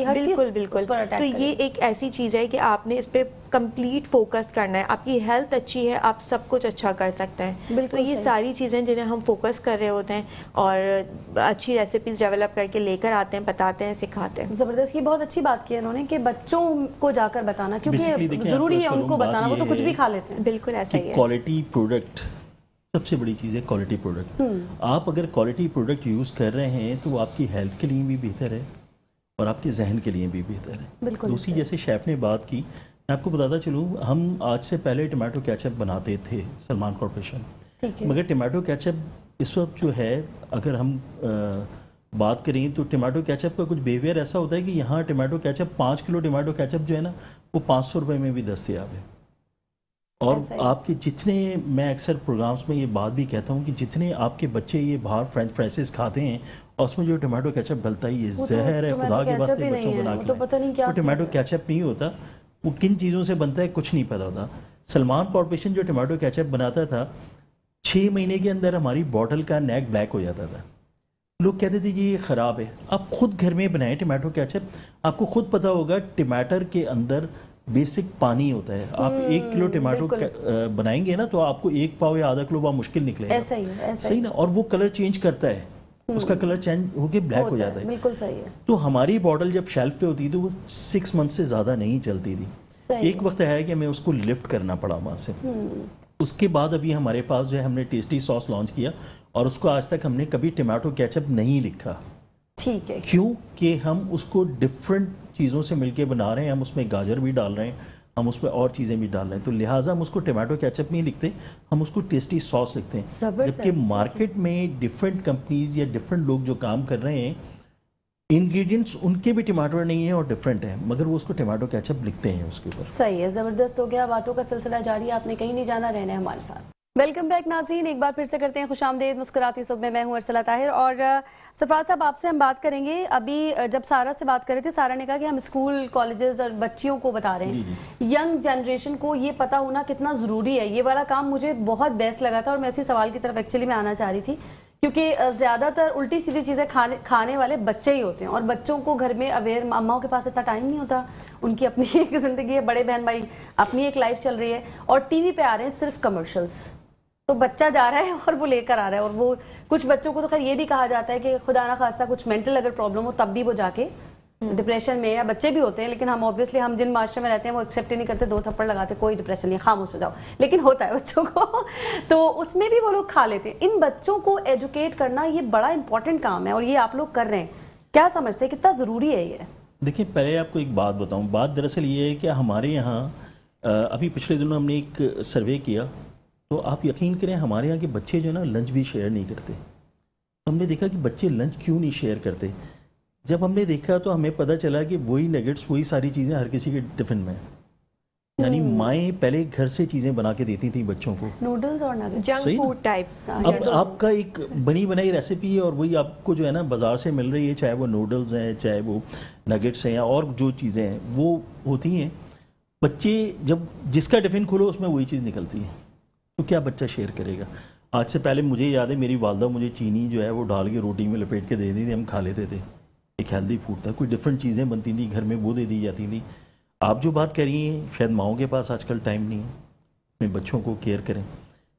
بالکل بالکل. تو یہ ایک ایسی چیز ہے کہ آپ نے اس پہ کمپلیٹ فوکس کرنا ہے. آپ کی ہیلتھ اچھی ہے, آپ سب کچھ اچھا کر سکتے ہیں. تو یہ ساری چیزیں جنہیں ہم فوکس کر رہے ہوتے ہیں اور اچھی ریسیپیز ڈیولپ کر کے لے کر آتے ہیں, بتاتے ہیں, سکھاتے ہیں. زبردست. یہ بہت اچھی بات کی ہے انہوں نے کہ بچوں کو جا کر بتانا, کیونکہ ضروری ہے ان کو بتانا, وہ تو کچھ بھی کھا لیتے ہیں. بالکل ایسا ہی ہے. کوالٹی پروڈکٹ سب سے بڑی چیز ہے, کوالٹی پروڈکٹ. آپ اگر کوالٹی پروڈکٹ یوز کر رہے ہیں تو وہ آپ کی ہیلتھ کے لیے بھی بہتر ہے اور آپ کے ذہن کے لیے بھی بہتر ہے. دوسری جیسے شیف نے بات کی, میں آپ کو بتاتا چلوں, ہم آج سے پہلے ٹمیٹو کیچپ بناتے تھے سلمان کارپوریشن, مگر ٹمیٹو کیچپ اس وقت جو ہے اگر ہم بات کریں تو ٹمیٹو کیچپ کا کچھ بیہیویئر ایسا ہوتا ہے کہ یہاں ٹمیٹو کیچپ 5 کلو ٹمیٹو کیچپ جو ہے نا وہ 500 روپے میں بھی دستیاب ہے. اور آپ کے جتنے, میں اکثر پروگرامز میں یہ بات بھی کہتا ہوں کہ جتنے آپ کے بچے یہ باہر فرینچ فرائز کھاتے ہیں اور اس میں جو ٹمیٹو کیچپ ڈلتا ہے یہ زہر ہے, خدا کے واسطے بچوں کو نہ کھلائیں. وہ ٹمیٹو کیچپ نہیں ہوتا, وہ کن چیزوں سے بنتا ہے کچھ نہیں پتا ہوتا. سلمان کارپوریشن جو ٹمیٹو کیچپ بناتا تھا 6 مہینے کے اندر ہماری بوٹل کا نیک بلیک ہو جاتا تھا. لوگ کہتے تھے کہ یہ خراب ہے. آپ خود گھر میں بنائیں ٹمیٹو کیچپ, آپ کو خود پتا ہوگا ٹماٹر کے اندر بیسک پانی ہوتا ہے. آپ 1 کلو ٹماٹو بنائیں گے نا تو آپ کو 1 پاؤ یا آدھا کلو وہ مشکل نکلے گا. صحیح نا. اور وہ کلر چینج کرتا ہے, اس کا کلر چینج ہو کے بلیک ہو جاتا ہے. بالکل صحیح ہے. تو ہماری بوٹل جب شیلف پہ ہوتی تو وہ 6 منتھ سے زیادہ نہیں چلتی تھی. ایک وقت ہے کہ ہمیں اس کو لفٹ کرنا پڑا وہاں سے. اس کے بعد ابھی ہمارے پاس جو ہے ہم نے ٹیسٹی ساس لانچ کیا اور اس کو آج تک ہم نے کبھی ٹمیٹو کیچپ نہیں لکھا. ٹھیک ہے. کیوں کہ ہم اس کو ڈفرینٹ چیزوں سے مل کے بنا رہے ہیں. ہم اس میں گاجر بھی ڈال رہے ہیں, ہم اس میں اور چیزیں بھی ڈال رہے ہیں, تو لہٰذا ہم اس کو ٹمیٹو کیچپ نہیں لکھتے, ہم اس کو ٹیسٹی ساس لکھتے ہیں. جبکہ مارکیٹ میں ڈفرینٹ کمپنیز یا ڈفرینٹ لوگ جو کام کر رہے ہیں انگریڈینٹس ان کے بھی ٹماٹر نہیں ہیں اور ڈفرینٹ ہیں, مگر وہ اس کو ٹماٹو کیچپ لکھتے ہیں اس کے اوپر. صحیح ہے. زبردست ہو گیا. باتوں کا سلسلہ جاری ہے, آپ نے کہیں نہیں جانا, رہنا ہے ہمارے ساتھ. ویلکم بیک ناظرین, ایک بار پھر سے کرتے ہیں خوش آمدید مسکراتی صبح میں ہوں ارسلہ طاہر. اور سرفراز صاحب آپ سے ہم بات کریں گے. ابھی جب سارا سے بات کر رہے تھے, سارا نے کہا کہ ہم اسکول کالجز اور بچیوں کو بتا رہے ہیں, ینگ جنریشن کو یہ پتہ ہونا کتنا ضروری ہے. یہ والا کام مجھے بہت بیسٹ لگا تھا اور میں اسی سوال کی طرف ایکچولی میں آنا چاہ رہی تھی, کیونکہ زیادہ تر الٹی سیدھی چیزیں کھانے والے بچے ہی ہوتے ہیں اور بچوں کو گھر میں اویئر, اماؤں کے پاس اتنا ٹائم نہیں ہوتا, ان کی اپنی ایک زندگی ہے, بڑے بہن بھائی اپنی ایک لائف چل رہی ہے اور ٹی وی پہ آ رہے ہیں صرف کمرشلز. تو بچہ جا رہا ہے اور وہ لے کر آ رہا ہے, اور وہ کچھ بچوں کو تو خیر یہ بھی کہا جاتا ہے کہ خدا نہ خواستہ کچھ مینٹل اگر پرابلم ہو تب بھی وہ جا کے ڈپریشن میں, یا بچے بھی ہوتے ہیں لیکن ہم اوبویسلی ہم جن معاشرے میں رہتے ہیں وہ ایکسیپٹ ہی نہیں کرتے, 2 تھپڑ لگاتے, کوئی ڈپریشن نہیں, خاموش ہو جاؤ, لیکن ہوتا ہے بچوں کو. تو اس میں بھی وہ لوگ کھا لیتے ہیں. ان بچوں کو ایجوکیٹ کرنا یہ بڑا امپورٹنٹ کام ہے اور یہ آپ لوگ کر رہے ہیں. کیا سمجھتے ہیں کتنا ضروری ہے یہ؟ دیکھیں پہلے آپ کو ایک بات بتاؤں. بات دراصل یہ ہے کہ ہمارے یہاں ابھی پچھلے دنوں ہم نے ایک سروے کیا, تو آپ یقین کریں ہمارے یہاں کے بچے جو نا لنچ بھی شیئر نہیں کرتے. ہم نے دیکھا کہ بچے لنچ کیوں نہیں شیئر کرتے. جب ہم نے دیکھا تو ہمیں پتہ چلا کہ وہی نگٹس, وہی ساری چیزیں ہر کسی کے ٹفن میں, یعنی مائیں پہلے گھر سے چیزیں بنا کے دیتی تھیں بچوں کو, نوڈلز اور نگٹس, جنک فوڈ ٹائپ. اب آپ کا ایک بنی بنائی ریسیپی ہے اور وہی آپ کو جو ہے نا بازار سے مل رہی ہے, چاہے وہ نوڈلز ہیں, چاہے وہ نگٹس ہیں, اور جو چیزیں ہیں وہ ہوتی ہیں. بچے جب جس کا ٹفن کھولو اس میں وہی چیز نکلتی ہے, تو کیا بچہ شیئر کرے گا. آج سے پہلے مجھے یاد ہے میری والدہ مجھے چینی جو ہے وہ ڈال کے روٹی میں لپیٹ کے دے دی تھی, ہم کھا لیتے تھے. ایک ہیلدی فوڈ تھا, کوئی ڈفرینٹ چیزیں بنتی تھیں گھر میں, وہ دے دی جاتی تھیں. آپ جو بات کر رہی ہیں شاید ماؤں کے پاس آج کل ٹائم نہیں ہے اپنے بچوں کو کیئر کریں.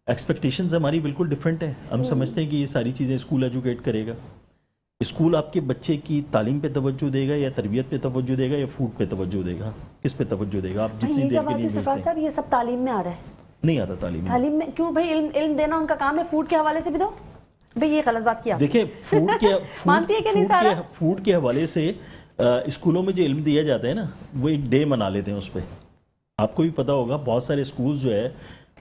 ایکسپیکٹیشنز ہماری بالکل ڈفرینٹ ہیں. ہم سمجھتے ہیں کہ یہ ساری چیزیں اسکول ایجوکیٹ کرے گا. اسکول آپ کے بچے کی تعلیم پہ توجہ دے گا یا تربیت پہ توجہ دے گا یا فوڈ پہ توجہ دے گا, کس پہ توجہ دے گا؟ آپ جتنی دیر کے لیے سرفراز صاحب یہ سب تعلیم میں آ رہا ہے, نہیں آتا تعلیم میں. کیوں بھائی, علم دینا ان کا کام ہے, فوڈ کے حوالے سے بھی دو بھئی, یہ غلط بات کیا. دیکھیں مانتی ہے کہ نہیں سارا, فوڈ کے حوالے سے اسکولوں میں جو علم دیا جاتا ہے نا وہ ایک ڈے منا لیتے ہیں اس پہ. آپ کو بھی پتا ہوگا بہت سارے اسکولز جو ہے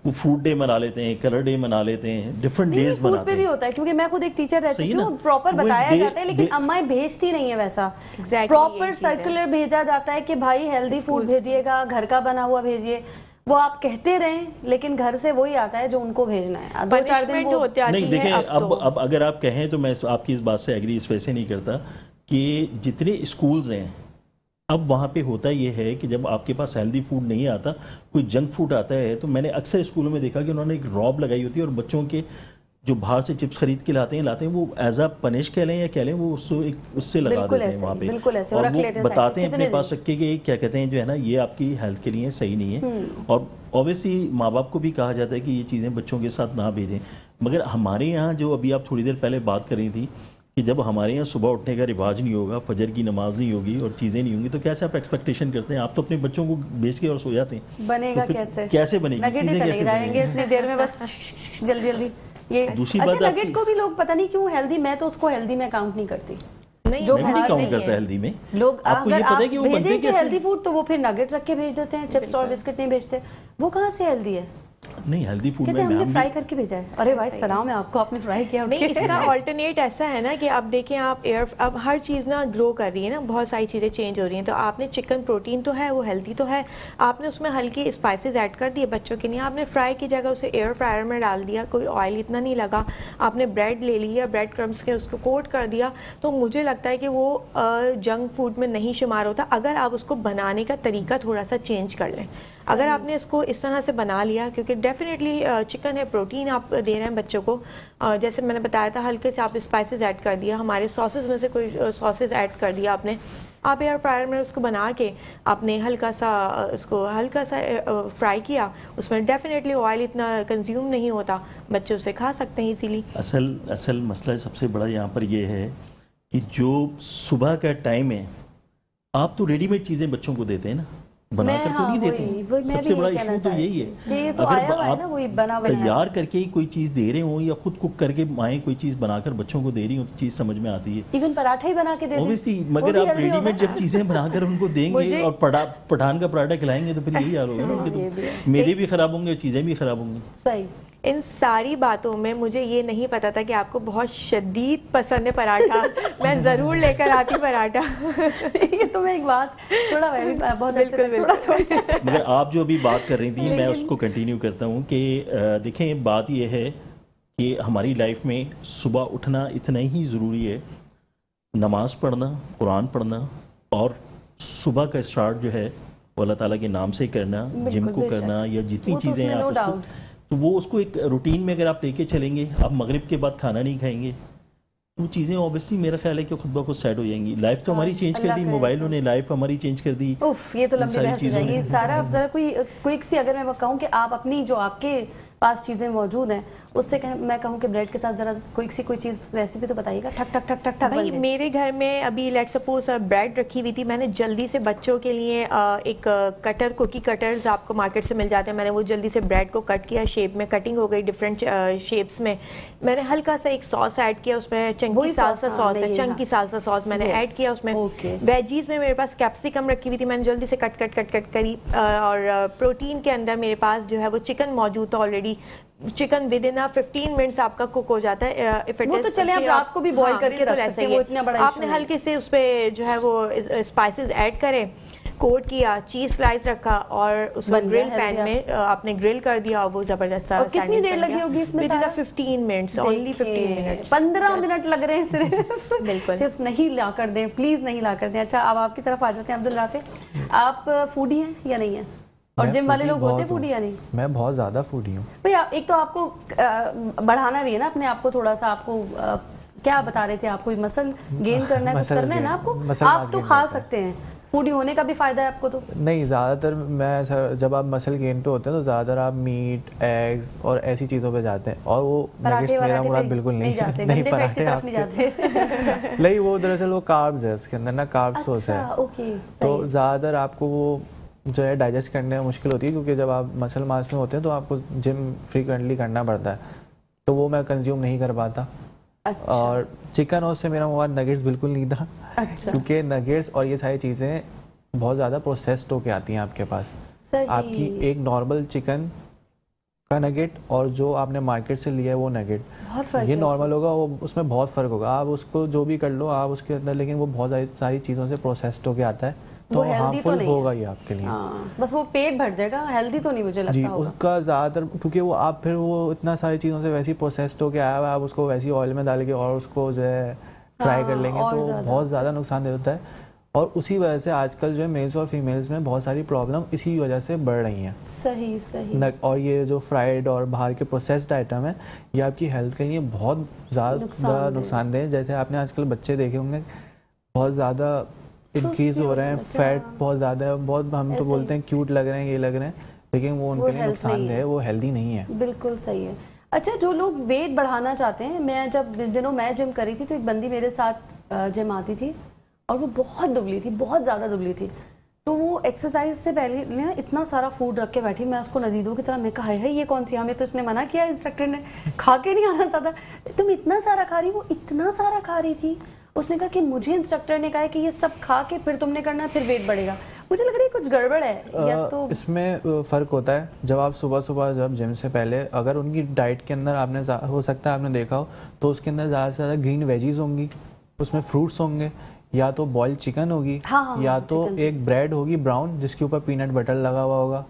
وہ فوڈ ڈے منا لیتے ہیں, کلر ڈے منا لیتے ہیں, ڈفرنٹ ڈیز فوڈ مناتے پہ بھی ہیں. ہوتا ہے, کیونکہ میں خود ایک ٹیچر رہ چکی ہوں, پراپر بتایا جاتا ہے لیکن امائیں بھیجتی نہیں ہیں ویسا. پراپر سرکولر بھیجا جاتا ہے کہ بھائی ہیلدی فوڈ بھیجیے گا, گھر کا بنا ہوا بھیجیے. وہ آپ کہتے رہیں لیکن گھر سے وہی آتا ہے جو ان کو بھیجنا ہے. 2-4 دن وہ نہیں. دیکھیں اب اگر آپ کہیں تو میں آپ کی اس بات سے ایگری اس وجہ سے نہیں کرتا کہ جتنے اسکولز ہیں اب وہاں پہ ہوتا یہ ہے کہ جب آپ کے پاس ہیلدی فوڈ نہیں آتا, کوئی جنک فوڈ آتا ہے, تو میں نے اکثر اسکولوں میں دیکھا کہ انہوں نے ایک روب لگائی ہوتی ہے اور بچوں کے جو باہر سے چپس خرید کے لاتے ہیں وہ ایز اے پنش کہہ لیں یا کہہ لیں, وہ اس سے لگا دیتے ہیں وہاں پہ اور وہ بتاتے ہیں اپنے پاس رکھ کے کہ کیا کہتے ہیں جو ہے نا یہ آپ کی ہیلتھ کے لیے صحیح نہیں ہے. اور اوبیسلی ماں باپ کو بھی کہا جاتا ہے کہ یہ چیزیں بچوں کے ساتھ نہ بھیجیں. مگر ہمارے یہاں جو ابھی آپ تھوڑی دیر پہلے بات کر رہی تھی کہ جب ہمارے یہاں صبح اٹھنے کا رواج نہیں ہوگا, فجر کی نماز نہیں ہوگی اور چیزیں نہیں ہوں گی, تو کیسے آپ ایکسپیکٹیشن کرتے ہیں؟ آپ تو اپنے بچوں کو بیچ کے اور سو جاتے ہیں. بنے گا کیسے بنے گی چیزیں, کیسے بنیں گے اتنی دیر میں بس جلدی جلدی. یہ دوسری بات, نگیٹ کو بھی لوگ پتہ نہیں کیوں ہیلدی, میں تو اس کو ہیلدی میں کاؤنٹ نہیں کرتی. جو میں نہیں کاؤنٹ کرتا ہیلدی میں. لوگ آپ کو یہ پتہ ہے کہ وہ بنتے کیسے ہیلدی فوڈ, تو وہ پھر نگیٹ رکھ کے بھیج دیتے ہیں, چپس اور بسکٹ نہیں بھیجتے. وہ کہاں سے ہیلدی ہے؟ نہیں ہیلدی فوڈ میں ہم نے فرائی کر کے بھیجا ہے. ارے بھائی سلام ہے آپ کو, آپ نے فرائی کیا. نہیں, اس کا آلٹرنیٹ ایسا ہے نا کہ اب دیکھیں آپ اب ہر چیز نا گرو کر رہی ہے نا, بہت ساری چیزیں چینج ہو رہی ہیں. تو آپ نے چکن پروٹین تو ہے, وہ ہیلدی تو ہے, آپ نے اس میں ہلکی اسپائسیز ایڈ کر دیے بچوں کے لیے, آپ نے فرائی کی جگہ اسے ایئر فرائر میں ڈال دیا, کوئی آئل اتنا نہیں لگا, آپ نے بریڈ لے لیا, بریڈ کرمس کے اس کو کوٹ کر دیا. تو مجھے لگتا ہے کہ وہ جنک فوڈ میں نہیں شمار ہوتا اگر آپ اس کو بنانے کا طریقہ تھوڑا سا چینج کر لیں. اگر آپ نے اس کو اس طرح سے بنا لیا, کیونکہ ڈیفینیٹلی چکن ہے, پروٹین آپ دے رہے ہیں بچوں کو, جیسے میں نے بتایا تھا ہلکے سے آپ اسپائسیز ایڈ کر دیا, ہمارے ساسز میں سے کوئی ساسز ایڈ کر دیا آپ نے, آپ ایئر فرائر میں اس کو بنا کے آپ نے ہلکا سا فرائی کیا, اس میں ڈیفینیٹلی آئل اتنا کنزیوم نہیں ہوتا, بچے اسے کھا سکتے ہیں ایزیلی. اصل مسئلہ سب سے بڑا یہاں پر یہ ہے کہ جو صبح کا ٹائم ہے, آپ تو ریڈی میڈ چیزیں بچوں کو دیتے ہیں نا, بنا کر تو نہیں دیتے. سب سے بڑا ایشو تو یہی ہے. اگر آپ تیار کر کے کوئی چیز دے رہے ہوں یا خود کوک کر کے مائیں کوئی چیز بنا کر بچوں کو دے رہی ہوں تو چیز سمجھ میں آتی ہے. ایون پراٹھا ہی بنا کے دے دیں, مگر آپ ریڈی میڈ جب چیزیں بنا کر ان کو دیں گے اور پٹھان کا پراٹھا کھلائیں گے تو پھر یہی حال ہوگا نا, ان کے میرے بھی خراب ہوں گے اور چیزیں بھی خراب ہوں گی. صحیح. ان ساری باتوں میں مجھے یہ نہیں پتا تھا کہ آپ کو بہت شدید پسند ہے پراٹھا. میں ضرور لے کر آتی پراٹھا. یہ تو میں ایک بات تھوڑا میں بھی بہت مگر آپ جو ابھی بات کر رہی تھی میں اس کو کنٹینیو کرتا ہوں کہ دیکھیں بات یہ ہے کہ ہماری لائف میں صبح اٹھنا اتنا ہی ضروری ہے, نماز پڑھنا, قرآن پڑھنا, اور صبح کا اسٹارٹ جو ہے وہ اللہ تعالیٰ کے نام سے کرنا, جم کو کرنا یا جتنی چیزیں ہیں آپ تو وہ اس کو ایک روٹین میں اگر آپ لے کے چلیں گے, آپ مغرب کے بعد کھانا نہیں کھائیں گے, وہ چیزیں اوبیسلی میرا خیال ہے کہ خود بخود سیٹ ہو جائیں گی. لائف تو ہماری چینج کر دی, موبائلوں نے لائف ہماری چینج کر دی. یہ تو لمبی بحث ہو جائے گی. سارا اب ذرا کوئی کوئک سی اگر میں کہوں کہ آپ اپنی جو آپ کے پاس چیزیں موجود ہیں اس سے میں کہوں کہ بریڈ کے ساتھ ذرا کوئک سی کوئی چیز ریسیپی تو بتائیے گا. ٹھک ٹھک ٹھک ٹھک ٹھک. بھائی میرے گھر میں ابھی لیٹ سپوز بریڈ رکھی ہوئی تھی, میں نے جلدی سے بچوں کے لیے ایک کٹر, کوکی کٹرز آپ کو مارکیٹ سے مل جاتے ہیں, میں نے وہ جلدی سے بریڈ کو کٹ کیا, شیپ میں کٹنگ ہو گئی ڈفرینٹ شیپس میں. میں نے ہلکا سا ایک ساس ایڈ کیا, اس میں چنکی سالسا ساس ہے, چنکی سالسا ساس میں نے ایڈ کیا اس میں. ویجیز میں میرے پاس کیپسیکم رکھی ہوئی تھی, میں نے جلدی سے کٹ کٹ کٹ کٹ کری. اور پروٹین کے اندر میرے پاس جو ہے وہ چکن موجود تھا already. Chicken with in 15 minutes آپ کا کوک ہو جاتا ہے. وہ تو چلیں آپ رات کو بھی بوائل کر کے رکھ سکتے ہیں, وہ اتنا بڑا آپ نے ہلکے سے اس پہ جو ہے وہ اسپائسز ایڈ کریں, کوٹ کیا, چیز سلائس رکھا اور اس کو گرل پین میں آپ نے گرل کر دیا, اور وہ زبردست. اور کتنی دیر لگی ہوگی اس میں؟ 15 منٹس, اونلی 15 منٹس. 15 منٹ لگ رہے ہیں صرف. بالکل. چپس نہیں لا کر دیں پلیز, نہیں لا کر دیں. اچھا اب آپ کی طرف آ جاتے ہیں عبدالرافع, آپ فوڈی ہیں یا نہیں ہیں؟ اور جم والے لوگ ہوتے ہیں فوڈی یا نہیں؟ میں بہت زیادہ فوڈی ہوں. بھئی ایک تو آپ کو بڑھانا بھی ہے نا اپنے آپ کو تھوڑا سا, آپ کو کیا بتا رہے تھے, آپ کو مسل گین کرنا ہے, کچھ کرنا ہے نا آپ کو, آپ تو کھا سکتے ہیں, فوڈی ہونے کا بھی فائدہ ہے آپ کو. تو نہیں, زیادہ تر میں جب آپ مسل گین پہ ہوتے ہیں تو زیادہ تر آپ میٹ, ایگز اور ایسی چیزوں پہ جاتے ہیں, اور وہ نگیٹس میرا مراد بالکل نہیں جاتے. نہیں, پراٹھے آپ نہیں, وہ دراصل وہ کاربز ہے, اس کے اندر نا کارب سورس ہے, تو زیادہ تر آپ کو وہ جو ہے ڈائجسٹ کرنے میں مشکل ہوتی ہے, کیونکہ جب آپ مسل ماس میں ہوتے ہیں تو آپ کو جم فریکوینٹلی کرنا پڑتا ہے, تو وہ میں کنزیوم نہیں کر پاتا. اور چکن اور سے میرا مواد نگیٹس بالکل نہیں تھا, کیونکہ نگیٹس اور یہ ساری چیزیں بہت زیادہ پروسیسڈ ہو کے آتی ہیں آپ کے پاس. آپ کی ایک نارمل چکن کا نگیٹ اور جو آپ نے مارکیٹ سے لیا ہے وہ نگیٹ, یہ نارمل ہوگا, وہ اس میں بہت فرق ہوگا. آپ اس کو جو بھی کر لو آپ اس کے اندر, لیکن وہ بہت ساری چیزوں سے پروسیسڈ ہو کے آتا ہے, تو ہارمفل ہوگا یہ آپ کے لیے. بس وہ پیٹ بھر دے گا, ہیلدی تو نہیں مجھے لگتا ہوگا. اس کا زیادہ تر کیونکہ وہ آپ پھر وہ اتنا ساری چیزوں سے ویسی پروسیسڈ ہو کے آیا ہوا ہے, آپ اس کو ویسی آئل میں ڈال کے اور اس کو جو ہے فرائی کر لیں گے تو بہت زیادہ نقصان دہ ہوتا ہے. اور اسی وجہ سے آج کل جو ہے میلز اور فیمیلز میں بہت ساری پرابلم اسی وجہ سے بڑھ رہی ہیں. صحیح. اور یہ جو فرائیڈ اور باہر کے پروسیسڈ آئٹم ہے یہ آپ کی ہیلتھ کے لیے بہت زیادہ نقصان دہ. جیسے آپ نے آج کل بچے دیکھے ہوں گے بہت زیادہ انکریز ہو رہے ہیں, فیٹ بہت زیادہ ہے, بہت ہم تو بولتے ہیں کیوٹ لگ رہے ہیں, یہ لگ رہے ہیں, لیکن وہ ان کے لیے نقصان دہ ہے, وہ ہیلدی نہیں ہے. بالکل صحیح ہے. اچھا, جو لوگ ویٹ بڑھانا چاہتے ہیں, میں جب دنوں میں جم کری تھی تو ایک بندی میرے ساتھ جم آتی تھی اور وہ بہت دبلی تھی, بہت زیادہ دبلی تھی. تو وہ ایکسرسائز سے پہلے نا اتنا سارا فوڈ رکھ کے بیٹھی, میں اس کو ندیدوں کی طرح, میں کہا ہے یہ کون سی, ہمیں تو اس نے منع کیا انسٹرکٹر نے, کھا کے نہیں آنا زیادہ, تم اتنا سارا کھا رہی. وہ اتنا سارا کھا رہی تھی, اس نے کہا کہ مجھے انسٹرکٹر نے کہا ہے کہ یہ سب کھا کے پھر تم نے کرنا ہے, پھر ویٹ بڑھے گا. مجھے لگ رہا ہے کچھ گڑبڑ ہے. یا تو اس میں فرق ہوتا ہے, جب آپ صبح جب جم سے پہلے اگر ان کی ڈائٹ کے اندر آپ نے ہو سکتا ہے آپ نے دیکھا ہو تو اس کے اندر زیادہ سے زیادہ گرین ویجیز ہوں گی, اس میں فروٹس ہوں گے, یا تو بوائل چکن ہوگی, یا تو ایک بریڈ ہوگی براؤن جس کے اوپر پینٹ بٹر لگا ہوا ہوگا.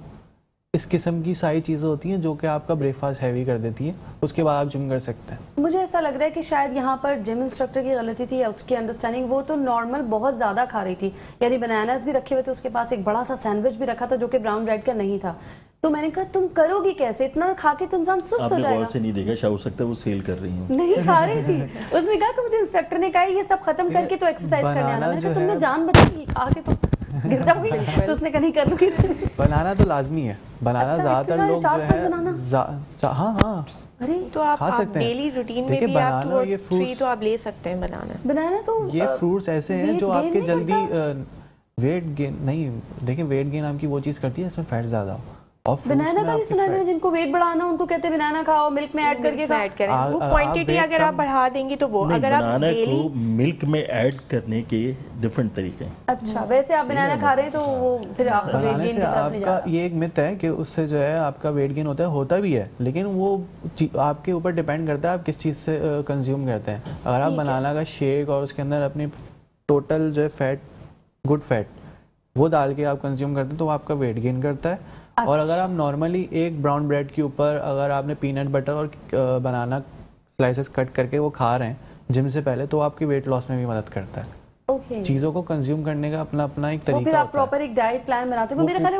اس قسم کی ساری چیزیں ہوتی ہیں جو کہ آپ کا بریک فاسٹ ہیوی کر دیتی ہیں, اس کے بعد آپ جم کر سکتے ہیں. مجھے ایسا لگ رہا ہے کہ شاید یہاں پر جم انسٹرکٹر کی غلطی تھی یا اس کی انڈرسٹینڈنگ. وہ تو نارمل بہت زیادہ کھا رہی تھی, یعنی بناناز بھی رکھے ہوئے تھے, اس کے پاس ایک بڑا سا سینڈوچ بھی رکھا تھا جو کہ براؤن بریڈ کا نہیں تھا. تو میں نے کہا تم کرو گی کیسے, اتنا کھا کے تو انسان سست ہو جائے گا. آپ نے غور سے نہیں دیکھا, شاید ہو سکتا ہے وہ سیل کر رہی ہوں. نہیں کھا رہی تھی. اس نے کہا کہ مجھے انسٹرکٹر نے کہا یہ سب ختم کر کے تو ایکسرسائز کرنے آنا. میں نے کہا تم نے جان بچائی گی, کھا کے تو گر جاؤ گی. تو اس نے کہا نہیں کر لوں گی. بنانا تو لازمی ہے, بنانا زیادہ تر لوگ جو ہے ہاں تو آپ ڈیلی روٹین میں بھی آپ 2-3 تو آپ لے سکتے ہیں. بنانا تو یہ فروٹس ایسے ہیں جو آپ کے جلدی ویٹ گین نہیں, دیکھیں ویٹ گین آپ کی وہ چیز کرتی ہے اس میں فیٹ زیادہ ہو. بنانا کا بھی سنا ہے میں نے, جن کو ویٹ بڑھانا ان کو کہتے ہیں بنانا کھاؤ, ملک میں ایڈ کر کے کھاؤ. وہ کوانٹٹی اگر آپ بڑھا دیں گی تو وہ, اگر آپ ڈیلی ملک میں ایڈ کرنے کے ڈیفرنٹ طریقے ہیں. اچھا, ویسے آپ بنانا کھا رہے ہیں تو وہ پھر آپ کا ویٹ گین کی طرف نہیں جا رہا. یہ ایک مت ہے کہ اس سے جو ہے آپ کا ویٹ گین ہوتا بھی ہے, لیکن وہ آپ کے اوپر ڈیپینڈ کرتا ہے آپ کس چیز سے کنزیوم کرتے ہیں. اگر آپ بنانا کا شیک اور اس کے اندر اپنی ٹوٹل جو ہے فیٹ, گڈ فیٹ وہ ڈال کے آپ کنزیوم کرتے ہیں تو وہ آپ کا ویٹ گین کرتا ہے. اور اگر آپ نارملی ایک براؤن بریڈ کے اوپر اگر آپ نے پینٹ بٹر اور بنانا سلائسز کٹ کر کے وہ کھا رہے ہیں جم سے پہلے, تو آپ کی ویٹ لاس میں بھی مدد کرتا ہے. چیزوں کو کنزیوم کرنے کا اپنا ایک طریقہ ہوتا ہے. پھر آپ پراپر ایک ڈائٹ پلان بناتے ہیں. میرے خیال ہے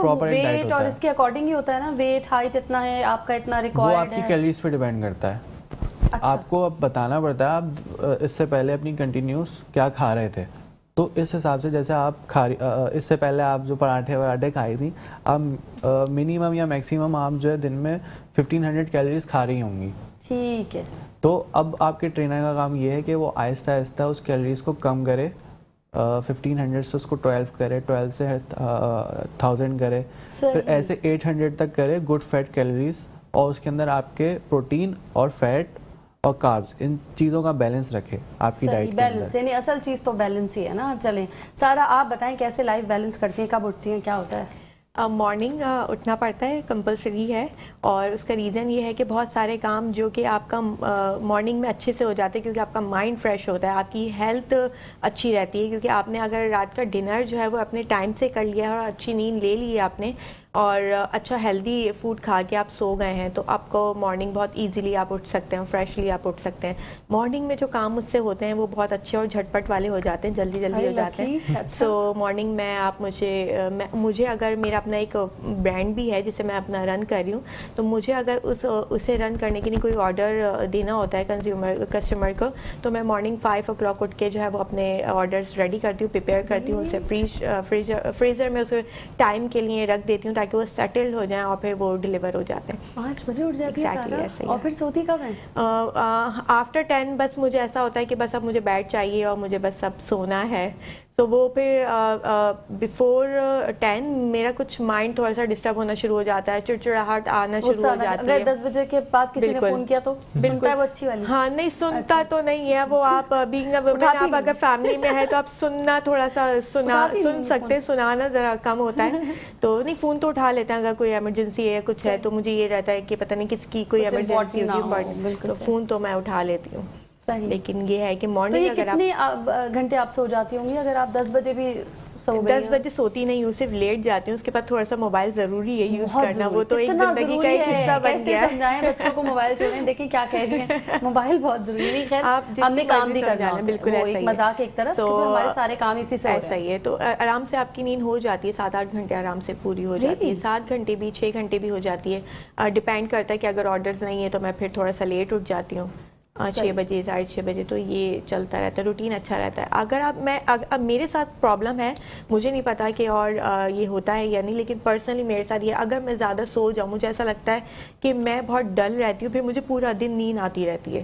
ویٹ اور اس کے اکارڈنگ ہی ہوتا ہے نا, ویٹ ہائٹ اتنا ہے آپ کا, اتنا ریکوائرڈ ہے. وہ آپ کی کیلریز پہ ڈیپینڈ کرتا ہے. آپ کو اب بتانا پڑتا ہے آپ اس سے پہلے اپنی کنٹینیوس کیا کھا رہے تھے, تو اس حساب سے جیسے آپ اس سے پہلے آپ جو پراٹھے کھائی تھی, آپ منیمم یا میکسیمم آپ جو ہے دن میں 1500 کیلوریز کھا رہی ہوں گی. ٹھیک ہے. تو اب آپ کے ٹرینر کا کام یہ ہے کہ وہ آہستہ آہستہ اس کیلوریز کو کم کرے, 1500 سے اس کو 12 کرے, 12 سے 1000 کرے, پھر ایسے 800 تک کرے گڈ فیٹ کیلوریز, اور اس کے اندر آپ کے پروٹین اور فیٹ اور کاربز ان چیزوں کا بیلنس رکھے آپ کی ڈائٹ کے اندر. یعنی اصل چیز تو بیلنس ہی ہے نا. چلیں سارا آپ بتائیں کیسے لائف بیلنس کرتی ہیں, کب اٹھتی ہیں, کیا ہوتا ہے؟ مارننگ اٹھنا پڑتا ہے, کمپلسری ہے, اور اس کا ریزن یہ ہے کہ بہت سارے کام جو کہ آپ کا مارننگ میں اچھے سے ہو جاتے ہیں کیونکہ آپ کا مائنڈ فریش ہوتا ہے, آپ کی ہیلتھ اچھی رہتی ہے, کیونکہ آپ نے اگر رات کا ڈنر جو ہے وہ اپنے ٹائم سے کر لیا ہے اور اچھی نیند لے لی ہے آپ نے, اور اچھا ہیلدی فوڈ کھا کے آپ سو گئے ہیں, تو آپ کو مارننگ بہت ایزیلی آپ اٹھ سکتے ہیں, فریشلی آپ اٹھ سکتے ہیں. مارننگ میں جو کام مجھ سے ہوتے ہیں وہ بہت اچھے اور جھٹپٹ والے ہو جاتے ہیں, جلدی ہو جاتے ہیں. سو مارننگ میں آپ مجھے اگر میرا اپنا ایک برانڈ بھی ہے جسے میں اپنا رن کر رہی ہوں, تو مجھے اگر اسے رن کرنے کے لیے کوئی آرڈر دینا ہوتا ہے کسٹمر کو, تو میں مارننگ 5 o'clock اٹھ کے جو ہے وہ اپنے آرڈرس ریڈی کرتی ہوں, پریپیئر کرتی ہوں, اسے فریزر میں اسے ٹائم کے لیے رکھ دیتی ہوں تاکہ وہ سیٹلڈ ہو جائیں اور پھر وہ ڈلیور ہو جاتے ہیں. 5 بجے اٹھ جاتی ہے اور پھر سوتی کب ہیں؟ آفٹر 10. بس مجھے ایسا ہوتا ہے کہ بس اب مجھے بیڈ چاہیے اور مجھے بس اب سونا ہے, تو وہ پھر بفور 10 میرا کچھ مائنڈ تھوڑا سا ڈسٹرب ہونا شروع ہو جاتا ہے, چڑچڑاہٹ آنا شروع ہو جاتی ہے. اگر 10 بجے کے بعد کسی نے فون کیا تو سنتا ہے وہ اچھی والی؟ ہاں نہیں سنتا تو نہیں ہے وہ, آپ آپ اگر فیملی میں ہے تو آپ سننا تھوڑا سا سن سکتے ہیں, سنانا ذرا کم ہوتا ہے. تو نہیں فون تو اٹھا لیتے ہیں اگر کوئی ایمرجنسی ہے یا کچھ ہے, تو مجھے یہ رہتا ہے کہ پتہ نہیں کس کی کوئی ایمرجنسی ہوگی, تو فون تو میں اٹھا لیتی ہوں. لیکن یہ ہے کہ مارننگ اگر آپ کتنے گھنٹے آپ سو جاتی ہوں گی اگر آپ 10 بجے بھی سو گئی؟ 10 بجے سوتی نہیں ہوں, صرف لیٹ جاتی ہوں. اس کے بعد تھوڑا سا موبائل ضروری ہے یوز کرنا, وہ تو ایک زندگی کا ایک حصہ بن گیا ہے. کیسے سمجھائیں بچوں کو موبائل چھوڑیں, دیکھیں کیا کہہ رہی ہیں, موبائل بہت ضروری ہے. خیر ہم نے کام بھی کرنا ہے, بالکل ایک مذاق ایک طرف, کیونکہ ہمارے سارے کام اسی سے ایسا ہی ہے. تو آرام سے آپ کی نیند ہو جاتی ہے, 7-8 گھنٹے آرام سے پوری ہو جاتی ہے. 7 گھنٹے بھی 6 گھنٹے بھی ہو جاتی ہے, ڈیپینڈ کرتا ہے کہ اگر آرڈرز نہیں ہے تو میں پھر تھوڑا سا لیٹ اٹھ جاتی ہوں, 6 بجے 6:30 بجے. تو یہ چلتا رہتا ہے, روٹین اچھا رہتا ہے. اگر اب میرے ساتھ پرابلم ہے, مجھے نہیں پتا کہ اور یہ ہوتا ہے یا نہیں, لیکن پرسنلی میرے ساتھ یہ, اگر میں زیادہ سو جاؤں مجھے ایسا لگتا ہے کہ میں بہت ڈل رہتی ہوں, پھر مجھے پورا دن نیند آتی رہتی ہے.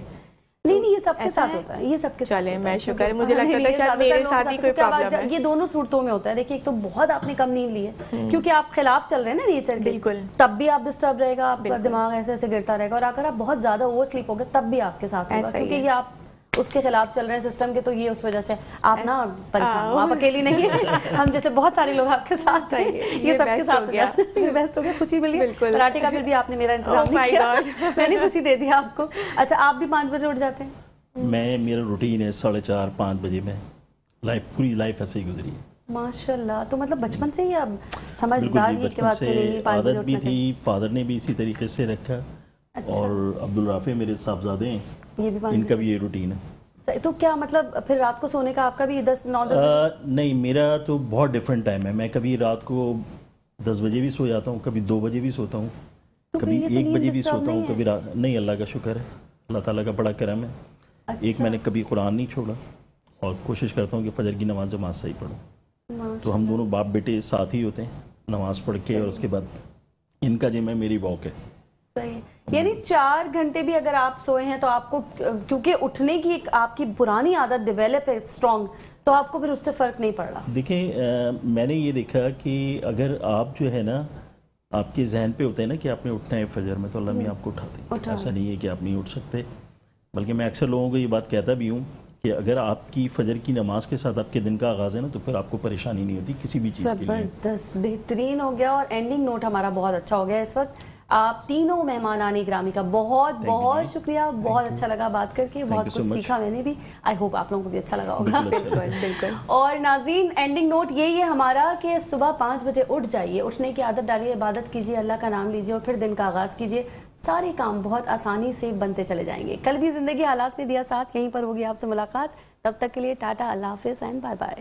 نہیں یہ سب کے ساتھ ہوتا ہے, یہ سب کے ساتھ. چلیں میں شکر ہے, مجھے لگتا ہے شاید میرے ساتھ ہی کوئی پرابلم ہے. یہ دونوں صورتوں میں ہوتا ہے. دیکھیے ایک تو بہت آپ نے کم نیند لی ہے کیونکہ آپ خلاف چل رہے ہیں نا نیچر کے, بالکل, تب بھی آپ ڈسٹرب رہے گا, آپ کا دماغ ایسے ایسے گرتا رہے گا. اور اگر آپ بہت زیادہ اوور سلیپ ہو گئے تب بھی آپ کے ساتھ ہوگا, کیونکہ یہ آپ اس کے خلاف چل رہے ہیں سسٹم کے. تو یہ اس وجہ سے آپ نا پریشان ہو, آپ اکیلی نہیں ہیں, ہم جیسے بہت سارے لوگ آپ کے ساتھ ہیں, یہ سب کے ساتھ گیا. بیسٹ ہو گیا, خوشی ملی. پراٹھے کا پھر بھی آپ نے میرا انتظام نہیں کیا, میں نے خوشی دے دیا آپ کو. اچھا آپ بھی 5 بجے اٹھ جاتے ہیں؟ میرا روٹین ہے 4:30-5 بجے میں, پوری لائف ایسے ہی گزری ہے ماشاء اللہ. تو مطلب بچپن سے ہی اب سمجھدار ہی کے بعد عادت بھی تھی, فادر نے بھی اسی طریقے سے رکھا. اور عبدالرافع میرے صاحبزادے ہیں, ان کا بھی یہ روٹین ہے. تو کیا مطلب پھر رات کو سونے کا آپ کا بھی 9-10 نہیں, میرا تو بہت ڈفرینٹ ٹائم ہے. میں کبھی رات کو 10 بجے بھی سو جاتا ہوں, کبھی 2 بجے بھی سوتا ہوں, کبھی 1 بجے بھی سوتا ہوں, کبھی نہیں. اللہ کا شکر ہے, اللہ تعالیٰ کا بڑا کرم ہے. ایک میں نے کبھی قرآن نہیں چھوڑا, اور کوشش کرتا ہوں کہ فجر کی نماز صحیح پڑھوں. تو ہم دونوں باپ بیٹے ساتھ ہی ہوتے ہیں, نماز پڑھ کے, اور اس کے بعد ان کا جم ہے, میری واک ہے. صحیح. یعنی 4 گھنٹے بھی اگر آپ سوئے ہیں تو آپ کو, کیونکہ اٹھنے کی ایک آپ کی پرانی عادت ڈیولپ ہے اسٹرانگ, تو آپ کو پھر اس سے فرق نہیں پڑ رہا. دیکھیں میں نے یہ دیکھا کہ اگر آپ جو ہے نا, آپ کے ذہن پہ ہوتا ہے نا کہ آپ نے اٹھنا ہے فجر میں, تو اللہ میں آپ کو اٹھاتے ہیں. ایسا نہیں ہے کہ آپ نہیں اٹھ سکتے, بلکہ میں اکثر لوگوں کو یہ بات کہتا بھی ہوں کہ اگر آپ کی فجر کی نماز کے ساتھ آپ کے دن کا آغاز ہے نا, تو پھر آپ کو پریشانی نہیں ہوتی کسی بھی چیز کے لیے. زبردست, بہترین ہو گیا. اور اینڈنگ نوٹ ہمارا بہت اچھا ہو گیا اس وقت. آپ تینوں مہمانان گرامی کا بہت بہت شکریہ, بہت اچھا لگا بات کر کے, بہت کچھ سیکھا میں نے بھی. آئی ہوپ آپ لوگوں کو بھی اچھا لگا ہوگا. بالکل. اور ناظرین اینڈنگ نوٹ یہی ہے ہمارا کہ صبح 5 بجے اٹھ جائیے, اٹھنے کی عادت ڈالیے, عبادت کیجیے, اللہ کا نام لیجیے, اور پھر دن کا آغاز کیجیے. سارے کام بہت آسانی سے بنتے چلے جائیں گے. کل بھی زندگی حالات نے دیا ساتھ, یہیں پر ہوگی آپ سے ملاقات. تب تک کے لیے ٹاٹا, اللہ حافظ اینڈ بائے بائے.